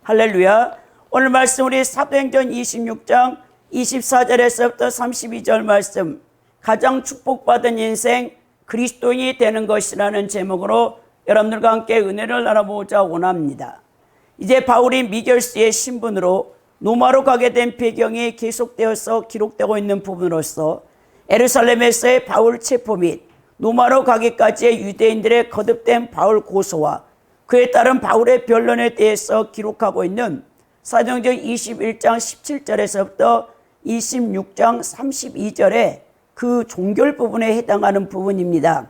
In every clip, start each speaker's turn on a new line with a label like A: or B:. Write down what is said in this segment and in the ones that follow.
A: 할렐루야. 오늘 말씀 우리 사도행전 26장 24절에서부터 32절 말씀, 가장 축복받은 인생 그리스도인이 되는 것이라는 제목으로 여러분들과 함께 은혜를 나눠보고자 원합니다. 이제 바울이 미결스의 신분으로 로마로 가게 된 배경이 계속되어서 기록되고 있는 부분으로서 예루살렘에서의 바울 체포 및 로마로 가기까지의 유대인들의 거듭된 바울 고소와 그에 따른 바울의 변론에 대해서 기록하고 있는 사도행전 21장 17절에서부터 26장 32절의 그 종결 부분에 해당하는 부분입니다.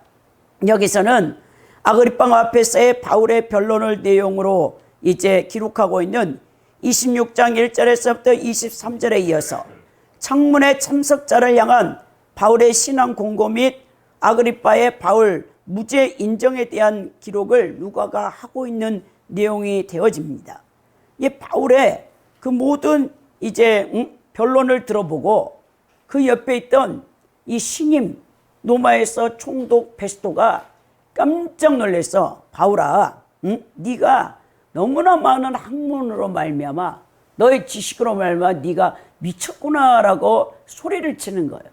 A: 여기서는 아그리파 앞에서의 바울의 변론을 내용으로 이제 기록하고 있는 26장 1절에서부터 23절에 이어서 청문회 참석자를 향한 바울의 신앙 공고 및 아그리파의 바울 무죄 인정에 대한 기록을 누가가 하고 있는 내용이 되어집니다. 이 바울의 그 모든 이제 변론을 들어보고 그 옆에 있던 이 신임 로마에서 총독 베스토가 깜짝 놀라서 바울아, 네가 너무나 많은 학문으로 말미암아 너의 지식으로 말미암아 네가 미쳤구나라고 소리를 치는 거예요.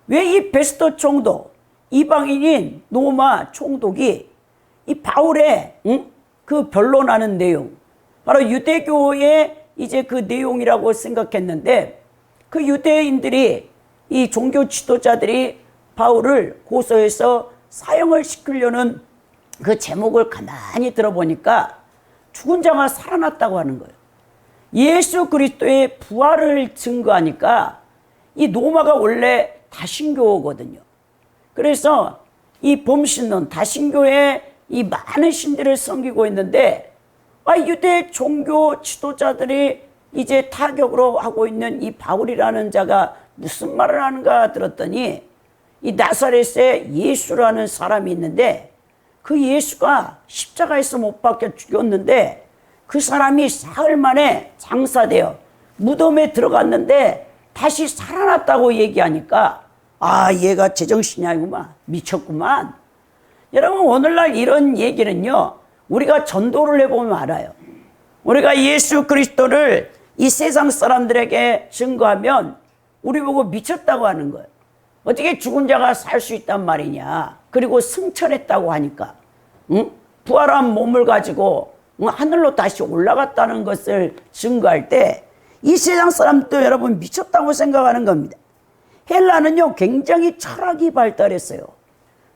A: 왜 이 베스토 총독, 이방인인 로마 총독이 이 바울의 그 변론하는 내용, 바로 유대교의 이제 그 내용이라고 생각했는데, 그 유대인들이 이 종교 지도자들이 바울을 고소해서 사형을 시키려는 그 제목을 가만히 들어보니까 죽은 자가 살아났다고 하는 거예요. 예수 그리스도의 부활을 증거하니까 이 로마가 원래 다신교거든요. 그래서 이 범신론 다신교에 이 많은 신들을 섬기고 있는데, 유대 종교 지도자들이 이제 타격으로 하고 있는 이 바울이라는 자가 무슨 말을 하는가 들었더니, 이 나사렛에 예수라는 사람이 있는데 그 예수가 십자가에서 못 박혀 죽였는데 그 사람이 사흘 만에 장사되어 무덤에 들어갔는데 다시 살아났다고 얘기하니까, 얘가 제정신이 아니구만, 미쳤구만. 여러분, 오늘날 이런 얘기는요, 우리가 전도를 해보면 알아요. 우리가 예수 그리스도를 이 세상 사람들에게 증거하면 우리 보고 미쳤다고 하는 거예요. 어떻게 죽은 자가 살 수 있단 말이냐. 그리고 승천했다고 하니까, 부활한 몸을 가지고 하늘로 다시 올라갔다는 것을 증거할 때 이 세상 사람도 여러분 미쳤다고 생각하는 겁니다. 헬라는요 굉장히 철학이 발달했어요.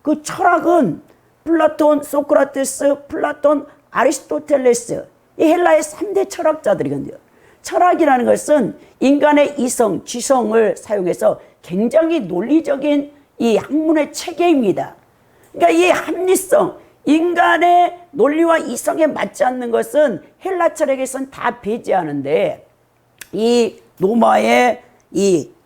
A: 그 철학은 플라톤, 소크라테스, 플라톤, 아리스토텔레스, 이 헬라의 3대 철학자들이거든요. 철학이라는 것은 인간의 이성, 지성을 사용해서 굉장히 논리적인 이 학문의 체계입니다. 그러니까 이 합리성, 인간의 논리와 이성에 맞지 않는 것은 헬라 철학에서는 다 배제하는데, 이 로마의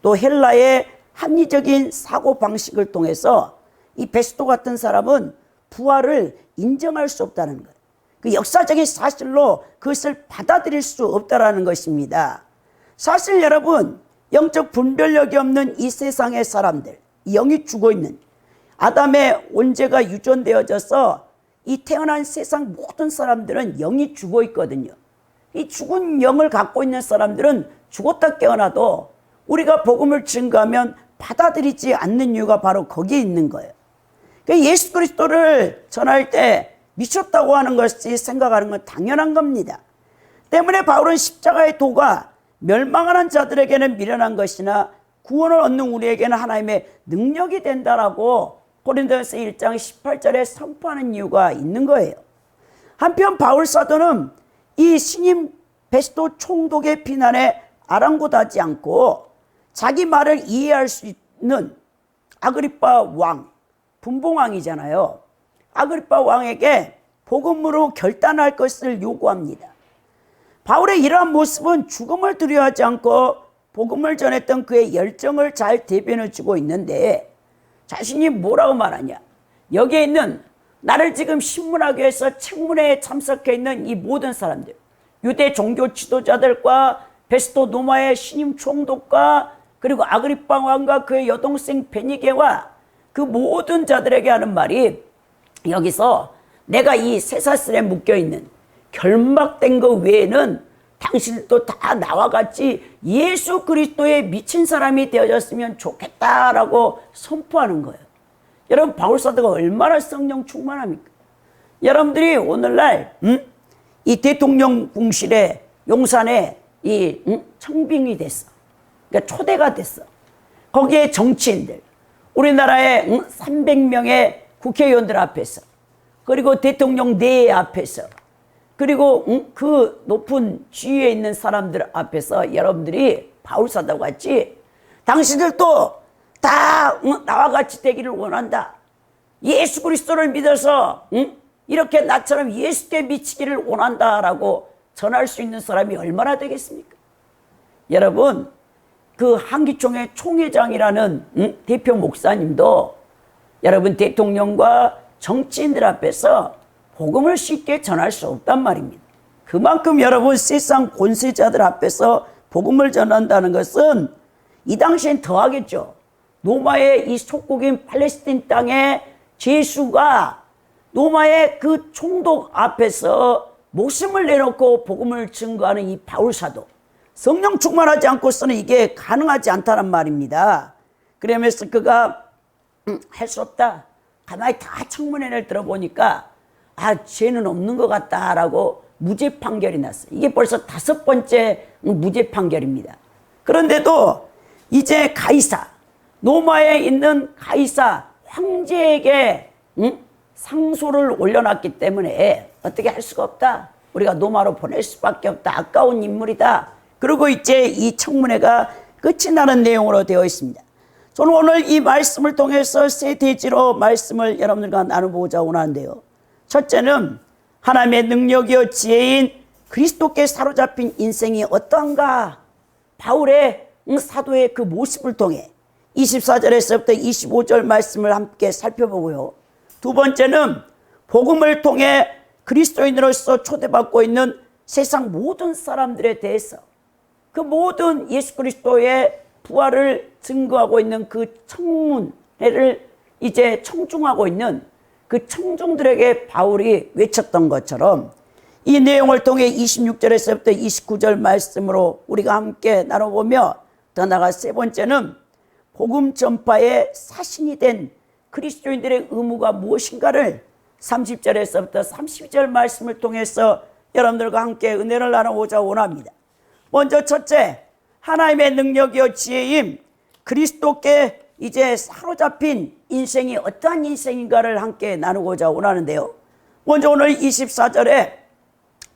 A: 또 헬라의 합리적인 사고 방식을 통해서 이 베스토 같은 사람은 부활을 인정할 수 없다는 거예요. 그 역사적인 사실로 그것을 받아들일 수 없다라는 것입니다. 사실 여러분, 영적 분별력이 없는 이 세상의 사람들, 영이 죽어 있는 아담의 온죄가 유전되어져서 이 태어난 세상 모든 사람들은 영이 죽어 있거든요. 이 죽은 영을 갖고 있는 사람들은 죽었다 깨어나도 우리가 복음을 증거하면 받아들이지 않는 이유가 바로 거기에 있는 거예요. 그러니까 예수 그리스도를 전할 때 미쳤다고 하는 것이 생각하는 건 당연한 겁니다. 때문에 바울은 십자가의 도가 멸망하는 자들에게는 미련한 것이나 구원을 얻는 우리에게는 하나님의 능력이 된다라고 고린도전서 1장 18절에 선포하는 이유가 있는 거예요. 한편 바울 사도는 이 신임 베스토 총독의 비난에 아랑곳하지 않고 자기 말을 이해할 수 있는 아그리파 왕, 분봉왕이잖아요. 아그리파 왕에게 복음으로 결단할 것을 요구합니다. 바울의 이러한 모습은 죽음을 두려워하지 않고 복음을 전했던 그의 열정을 잘 대변해 주고 있는데, 자신이 뭐라고 말하냐. 여기에 있는 나를 지금 신문학교에서 청문회에 참석해 있는 이 모든 사람들, 유대 종교 지도자들과 베스토 로마의 신임 총독과 그리고 아그리파 왕과 그의 여동생 베니게와 그 모든 자들에게 하는 말이, 여기서 내가 이 쇠사슬에 묶여있는 결박된 것 외에는 당신도 다 나와 같이 예수 그리스도에 미친 사람이 되어졌으면 좋겠다라고 선포하는 거예요. 여러분, 바울사도가 얼마나 성령 충만합니까? 여러분들이 오늘날 이 대통령궁실에 용산에 이 청빙이 됐어. 그러니까 초대가 됐어. 거기에 정치인들, 우리나라의 300명의 국회의원들 앞에서, 그리고 대통령 내에 앞에서, 그리고 그 높은 지위에 있는 사람들 앞에서 여러분들이 바울사도와 같이 당신들도 다 나와 같이 되기를 원한다. 예수 그리스도를 믿어서 이렇게 나처럼 예수께 미치기를 원한다라고 전할 수 있는 사람이 얼마나 되겠습니까? 여러분, 그 한기총회 총회장이라는 대표 목사님도 여러분 대통령과 정치인들 앞에서 복음을 쉽게 전할 수 없단 말입니다. 그만큼 여러분 세상 권세자들 앞에서 복음을 전한다는 것은 이 당시엔 더하겠죠. 로마의 이 속국인 팔레스틴 땅의 제수가 로마의 그 총독 앞에서 목숨을 내놓고 복음을 증거하는 이 바울사도, 성령 충만하지 않고서는 이게 가능하지 않다는 말입니다. 그러면서 그가 할 수 없다. 가만히 다 청문회를 들어보니까 죄는 없는 것 같다라고 무죄 판결이 났어요. 이게 벌써 5번째 무죄 판결입니다. 그런데도 이제 가이사, 로마에 있는 가이사 황제에게 상소를 올려놨기 때문에 어떻게 할 수가 없다. 우리가 로마로 보낼 수밖에 없다. 아까운 인물이다. 그리고 이제 이 청문회가 끝이 나는 내용으로 되어 있습니다. 저는 오늘 이 말씀을 통해서 세 대지로 말씀을 여러분들과 나눠보고자 원하는데요. 첫째는 하나님의 능력이요 지혜인 그리스도께 사로잡힌 인생이 어떠한가. 바울의 사도의 그 모습을 통해 24절에서부터 25절 말씀을 함께 살펴보고요. 두 번째는 복음을 통해 그리스도인으로서 초대받고 있는 세상 모든 사람들에 대해서 그 모든 예수 그리스도의 부활을 증거하고 있는 그 청문회를 이제 청중하고 있는 그 청중들에게 바울이 외쳤던 것처럼 이 내용을 통해 26절에서부터 29절 말씀으로 우리가 함께 나눠보며 더 나아가 세 번째는 복음 전파의 사신이 된 그리스도인들의 의무가 무엇인가를 30절에서부터 32절 말씀을 통해서 여러분들과 함께 은혜를 나누고자 원합니다. 먼저 첫째, 하나님의 능력이요 지혜임 그리스도께 이제 사로잡힌 인생이 어떠한 인생인가를 함께 나누고자 원하는데요. 먼저 오늘 24절에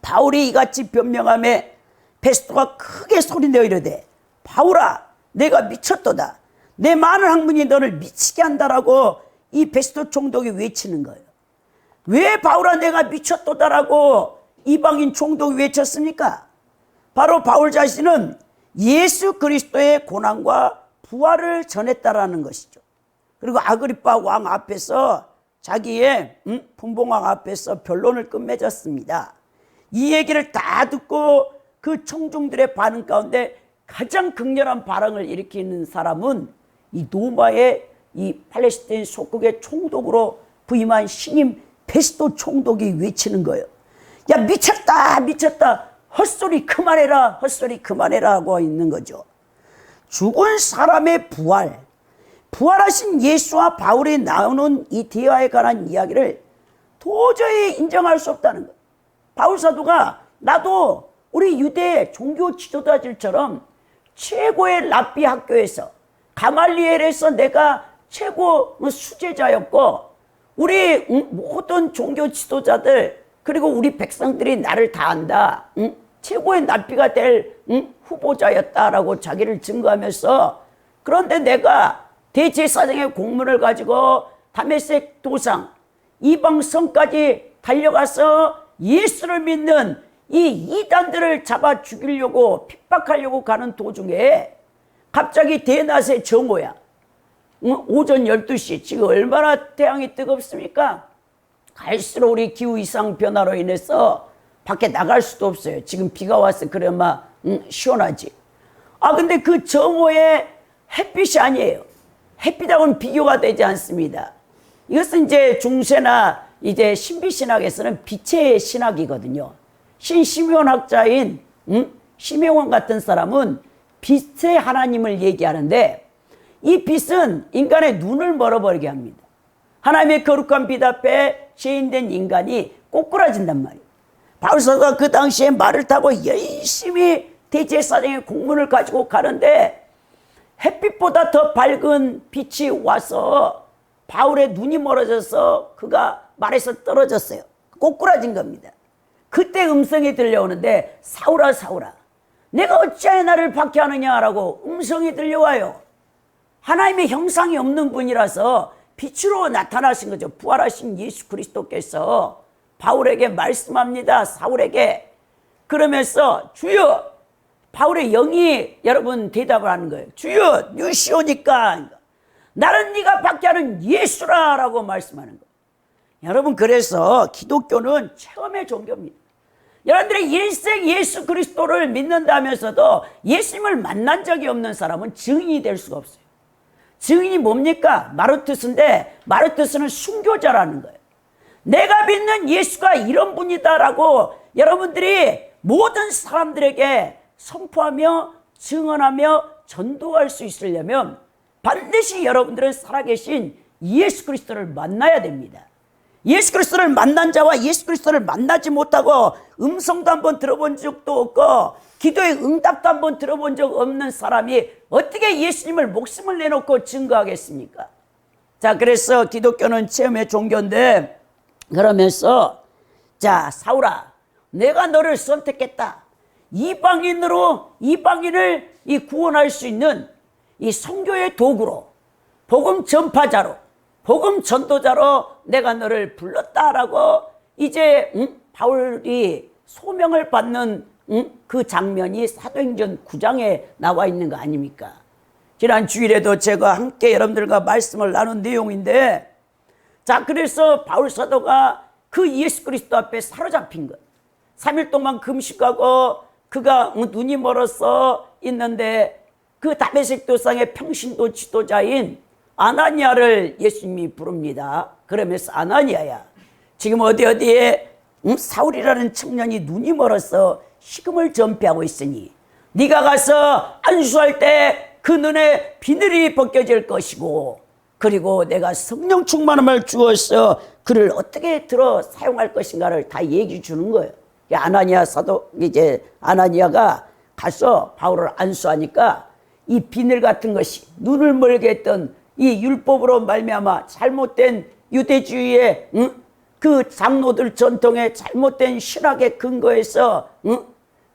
A: 바울이 이같이 변명함에 베스토가 크게 소리내어 이르되 바울아 내가 미쳤도다. 내 많은 학문이 너를 미치게 한다라고 이 베스토 총독이 외치는 거예요. 왜 바울아 내가 미쳤도다라고 이방인 총독이 외쳤습니까? 바로 바울 자신은 예수 그리스도의 고난과 부활을 전했다라는 것이죠. 그리고 아그리파 왕 앞에서 자기의 분봉왕 앞에서 변론을 끝맺었습니다. 이 얘기를 다 듣고 그 청중들의 반응 가운데 가장 극렬한 반응을 일으키는 사람은 이 로마의 이 팔레스타인 속국의 총독으로 부임한 신임 베스토 총독이 외치는 거예요. 야 미쳤다 미쳤다 헛소리 그만해라 헛소리 그만해라 하고 있는 거죠. 죽은 사람의 부활, 부활하신 예수와 바울이 나오는 이 대화에 관한 이야기를 도저히 인정할 수 없다는 거예요. 바울 사도가 나도 우리 유대 종교 지도자들처럼 최고의 랍비 학교에서 가말리엘에서 내가 최고 수제자였고 우리 모든 종교 지도자들 그리고 우리 백성들이 나를 다 안다. 최고의 랍비가 될 후보자였다라고 자기를 증거하면서 그런데 내가 대제사장의 공문을 가지고 다메섹 도상 이방성까지 달려가서 예수를 믿는 이 이단들을 잡아 죽이려고 핍박하려고 가는 도중에 갑자기 대낮에 정오야. 오전 12시 지금 얼마나 태양이 뜨겁습니까? 갈수록 우리 기후 이상 변화로 인해서 밖에 나갈 수도 없어요. 지금 비가 와서 그래마 시원하지. 근데 그 정오에 햇빛이 아니에요. 햇빛하고는 비교가 되지 않습니다. 이것은 이제 중세나 이제 신비신학에서는 빛의 신학이거든요. 신시메온 학자인 시메온 같은 사람은 빛의 하나님을 얘기하는데, 이 빛은 인간의 눈을 멀어버리게 합니다. 하나님의 거룩한 빛 앞에 죄인된 인간이 꼬꾸라진단 말이에요. 바울사도가 그 당시에 말을 타고 열심히 대제사장의 공문을 가지고 가는데, 햇빛보다 더 밝은 빛이 와서 바울의 눈이 멀어져서 그가 말에서 떨어졌어요. 꼬꾸라진 겁니다. 그때 음성이 들려오는데, 사울아 사울아 내가 어찌하여 나를 박해하느냐라고 음성이 들려와요. 하나님의 형상이 없는 분이라서 빛으로 나타나신 거죠. 부활하신 예수 그리스도께서 바울에게 말씀합니다. 사울에게. 그러면서 주여, 바울의 영이 여러분 대답을 하는 거예요. 주여 누시오니까 나는 네가 박해하는 예수라 라고 말씀하는 거예요. 여러분, 그래서 기독교는 체험의 종교입니다. 여러분들의 일생 예수 그리스도를 믿는다면서도 예수님을 만난 적이 없는 사람은 증인이 될 수가 없어요. 증인이 뭡니까? 마르투스인데, 마르투스는 순교자라는 거예요. 내가 믿는 예수가 이런 분이다라고 여러분들이 모든 사람들에게 선포하며 증언하며 전도할 수 있으려면 반드시 여러분들은 살아계신 예수 그리스도를 만나야 됩니다. 예수 그리스도를 만난 자와 예수 그리스도를 만나지 못하고 음성도 한번 들어본 적도 없고 기도의 응답도 한번 들어본 적 없는 사람이 어떻게 예수님을 목숨을 내놓고 증거하겠습니까? 자, 그래서 기독교는 체험의 종교인데, 그러면서 자, 사울아 내가 너를 선택했다. 이방인을 구원할 수 있는 이 선교의 도구로, 복음 전파자로, 복음 전도자로 내가 너를 불렀다라고 이제 바울이 소명을 받는 그 장면이 사도행전 9장에 나와 있는 거 아닙니까? 지난 주일에도 제가 함께 여러분들과 말씀을 나눈 내용인데, 자, 그래서 바울 사도가 그 예수 그리스도 앞에 사로잡힌 것, 3일 동안 금식하고 그가 눈이 멀어서 있는데, 그 다메섹 도상의 평신도 지도자인 아나니아를 예수님이 부릅니다. 그러면서 아나니아야, 지금 어디에 사울이라는 청년이 눈이 멀어서 식음을 전폐하고 있으니 네가 가서 안수할 때 그 눈에 비늘이 벗겨질 것이고, 그리고 내가 성령 충만함을 주어서 그를 어떻게 들어 사용할 것인가를 다 얘기해 주는 거예요. 아나니아 사도, 이제 아나니아가 가서 바울을 안수하니까 이 비늘 같은 것이 눈을 멀게 했던 이 율법으로 말미암아 잘못된 유대주의의 그 장로들 전통의 잘못된 신학의 근거에서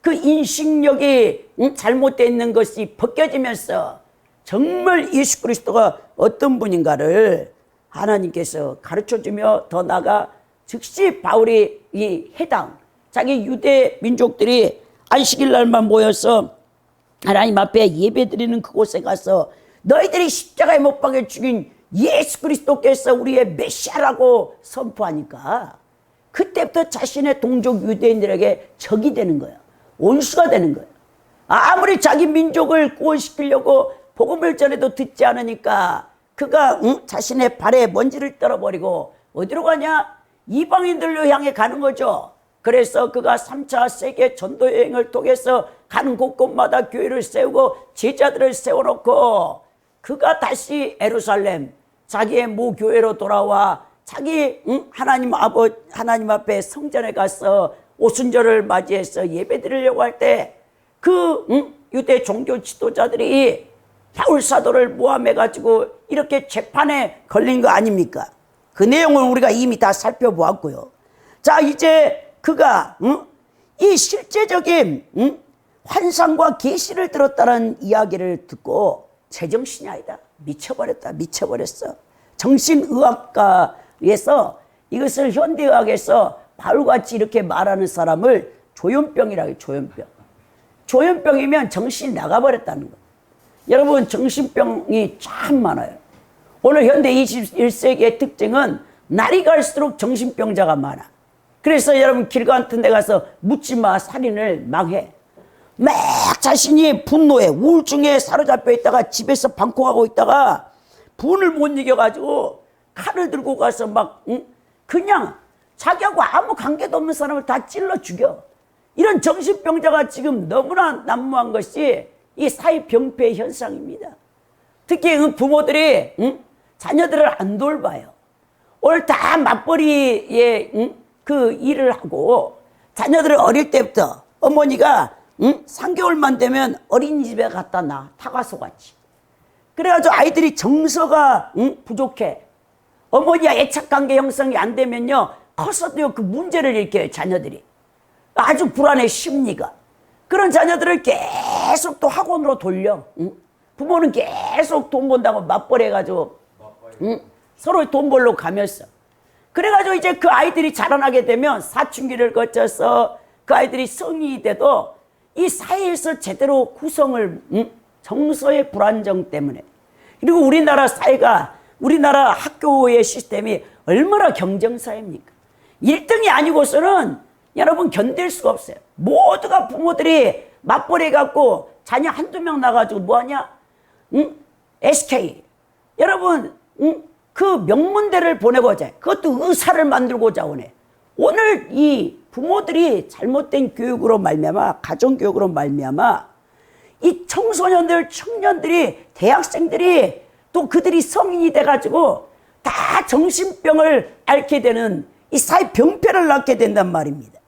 A: 그 인식력이 잘못되어 있는 것이 벗겨지면서 정말 예수 그리스도가 어떤 분인가를 하나님께서 가르쳐주며, 더 나아가 즉시 바울이 이 해당 자기 유대 민족들이 안식일 날만 모여서 하나님 앞에 예배드리는 그곳에 가서 너희들이 십자가에 못 박혀 죽인 예수 그리스도께서 우리의 메시아라고 선포하니까 그때부터 자신의 동족 유대인들에게 적이 되는 거야. 온수가 되는 거야. 아무리 자기 민족을 구원시키려고 복음을 전해도 듣지 않으니까 그가 자신의 발에 먼지를 떨어버리고 어디로 가냐? 이방인들로 향해 가는 거죠. 그래서 그가 3차 세계 전도 여행을 통해서 가는 곳곳마다 교회를 세우고 제자들을 세워놓고 그가 다시 예루살렘 자기의 모교회로 돌아와 자기 하나님 앞에 성전에 가서 오순절을 맞이해서 예배드리려고 할 때 그 유대 종교 지도자들이 바울 사도를 모함해 가지고 이렇게 재판에 걸린 거 아닙니까? 그 내용을 우리가 이미 다 살펴보았고요. 자, 이제 그가 이 실제적인 환상과 계시를 들었다는 이야기를 듣고 제정신이 아니다, 미쳐버렸어. 정신의학과에서 이것을 현대의학에서 바울같이 이렇게 말하는 사람을 조현병이라고 해요. 조현병이면 정신이 나가버렸다는 거예요. 여러분, 정신병이 참 많아요. 오늘 현대 21세기의 특징은 날이 갈수록 정신병자가 많아. 그래서 여러분 길 같은 데 가서 묻지마 살인을 막 해. 막 자신이 분노에 우울증에 사로잡혀 있다가 집에서 방콕하고 있다가 분을 못 이겨가지고 칼을 들고 가서 막 그냥 자기하고 아무 관계도 없는 사람을 다 찔러 죽여. 이런 정신병자가 지금 너무나 난무한 것이 이 사회병폐 현상입니다. 특히 부모들이 자녀들을 안 돌봐요. 오늘 다 맞벌이에 그 일을 하고 자녀들을 어릴 때부터 어머니가 3개월만 되면 어린이집에 갖다 놔. 타가소같이. 그래가지고 아이들이 정서가 부족해. 어머니와 애착관계 형성이 안 되면요, 커서도요 그 문제를 일으켜요. 자녀들이 아주 불안해. 심리가. 그런 자녀들을 계속 또 학원으로 돌려. 부모는 계속 돈 번다고 맞벌이 해가지고 서로 돈 벌러 가면서, 그래가지고 이제 그 아이들이 자라나게 되면 사춘기를 거쳐서 그 아이들이 성인이 돼도 이 사회에서 제대로 구성을 정서의 불안정 때문에, 그리고 우리나라 사회가, 우리나라 학교의 시스템이 얼마나 경쟁사회입니까? 1등이 아니고서는 여러분 견딜 수가 없어요. 모두가 부모들이 맞벌이 갖고 자녀 한두 명 나가지고 뭐하냐? SK. 여러분, 그 명문대를 보내고자, 그것도 의사를 만들고자 오네. 오늘 이 부모들이 잘못된 교육으로 말미암아, 가정교육으로 말미암아 이 청소년들, 청년들이, 대학생들이 또 그들이 성인이 돼가지고 다 정신병을 앓게 되는 이 사회병폐를 낳게 된단 말입니다.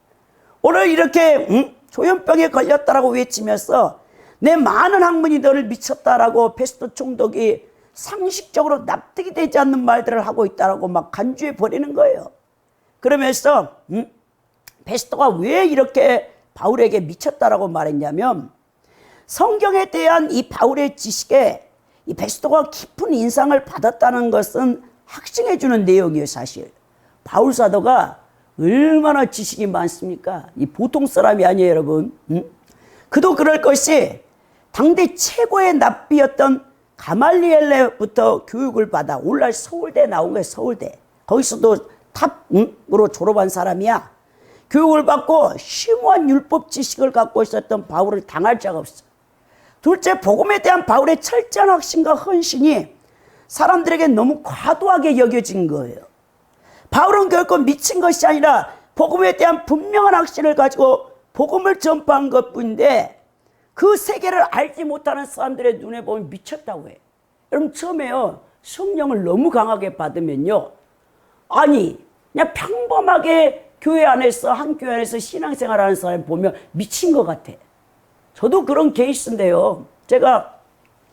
A: 오늘 이렇게 조현병에 걸렸다라고 외치면서 내 많은 학문이 너를 미쳤다라고 베스토 총독이 상식적으로 납득이 되지 않는 말들을 하고 있다라고 막 간주해 버리는 거예요. 그러면서 베스토가 왜 이렇게 바울에게 미쳤다라고 말했냐면, 성경에 대한 이 바울의 지식에 이 베스토가 깊은 인상을 받았다는 것은 확증해 주는 내용이에요. 사실 바울 사도가 얼마나 지식이 많습니까? 이 보통 사람이 아니에요, 여러분. 그도 그럴 것이 당대 최고의 납비였던 가말리엘로부터 교육을 받아 오늘날 서울대 나온 거예요. 서울대. 거기서도 탑으로 졸업한 사람이야. 교육을 받고 심오한 율법 지식을 갖고 있었던 바울을 당할 자가 없어. 둘째, 복음에 대한 바울의 철저한 확신과 헌신이 사람들에게 너무 과도하게 여겨진 거예요. 바울은 결코 미친 것이 아니라 복음에 대한 분명한 확신을 가지고 복음을 전파한 것뿐인데, 그 세계를 알지 못하는 사람들의 눈에 보면 미쳤다고 해요. 여러분, 처음에요, 성령을 너무 강하게 받으면요, 아니 그냥 평범하게 교회 안에서, 한 교회 안에서 신앙생활하는 사람 보면 미친 것 같아. 저도 그런 케이스인데요, 제가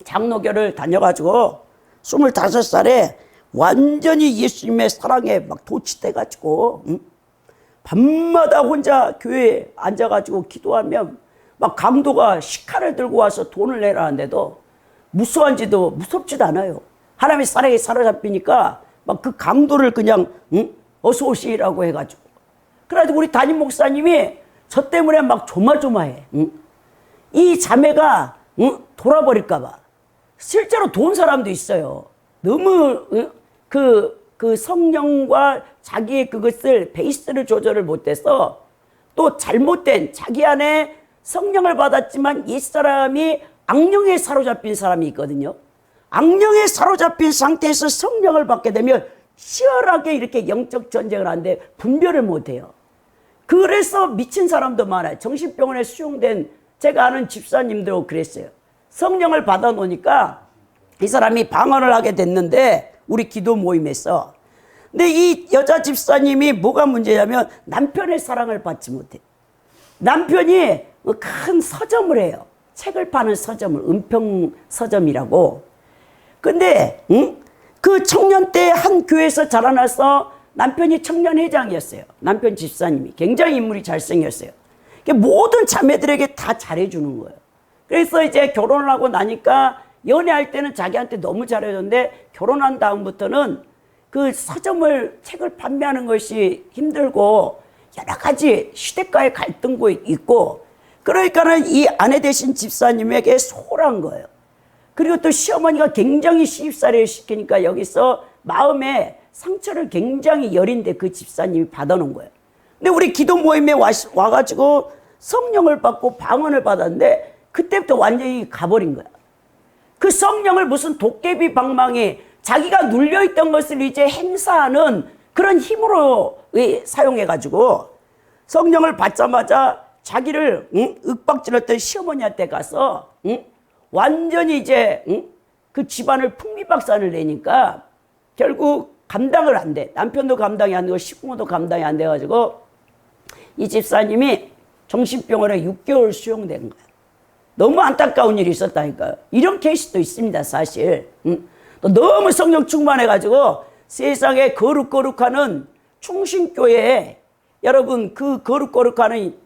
A: 장로교를 다녀가지고 25살에 완전히 예수님의 사랑에 막 도취돼가지고 밤마다 혼자 교회에 앉아가지고 기도하면 막 강도가 시칼을 들고 와서 돈을 내라는데도 무서운지도 무섭지도 않아요. 하나님의 사랑에 사로잡히니까 막 그 강도를 그냥 어서 오시라고 해가지고, 그래가지고 우리 담임 목사님이 저 때문에 막 조마조마해. 이 자매가 돌아버릴까봐. 실제로 돈 사람도 있어요. 너무 그 성령과 자기의 그것을 베이스를 조절을 못해서 또 잘못된, 자기 안에 성령을 받았지만 옛사람이 악령에 사로잡힌 사람이 있거든요. 악령에 사로잡힌 상태에서 성령을 받게 되면 치열하게 이렇게 영적 전쟁을 하는데 분별을 못해요. 그래서 미친 사람도 많아요. 정신병원에 수용된 제가 아는 집사님도 그랬어요. 성령을 받아 놓으니까 이 사람이 방언을 하게 됐는데, 우리 기도 모임에서. 근데 이 여자 집사님이 뭐가 문제냐면 남편의 사랑을 받지 못해. 남편이 큰 서점을 해요. 책을 파는 서점을, 은평 서점이라고. 근데 그 청년 때 한 교회에서 자라나서 남편이 청년회장이었어요. 남편 집사님이 굉장히 인물이 잘생겼어요. 모든 자매들에게 다 잘해주는 거예요. 그래서 이제 결혼을 하고 나니까 연애할 때는 자기한테 너무 잘해줬는데, 결혼한 다음부터는 그 서점을, 책을 판매하는 것이 힘들고 여러 가지 시댁과의 갈등도 있고, 그러니까는 이 아내 되신 집사님에게 소홀한 거예요. 그리고 또 시어머니가 굉장히 시집살이를 시키니까 여기서 마음에 상처를 굉장히 여린데 그 집사님이 받아놓은 거예요. 근데 우리 기도 모임에 와가지고 성령을 받고 방언을 받았는데 그때부터 완전히 가버린 거야. 그 성령을 무슨 도깨비 방망이, 자기가 눌려있던 것을 이제 행사하는 그런 힘으로 사용해가지고 성령을 받자마자 자기를 윽박질렀던 시어머니한테 가서 완전히 이제 그 집안을 풍비박산을 내니까 결국 감당을 안 돼. 남편도 감당이 안 되고 식구도 감당이 안 돼가지고 이 집사님이 정신병원에 6개월 수용된 거야. 너무 안타까운 일이 있었다니까요. 이런 케이스도 있습니다, 사실. 또 너무 성령 충만해가지고 세상에 거룩거룩하는 충신교회에 여러분 그 거룩거룩하는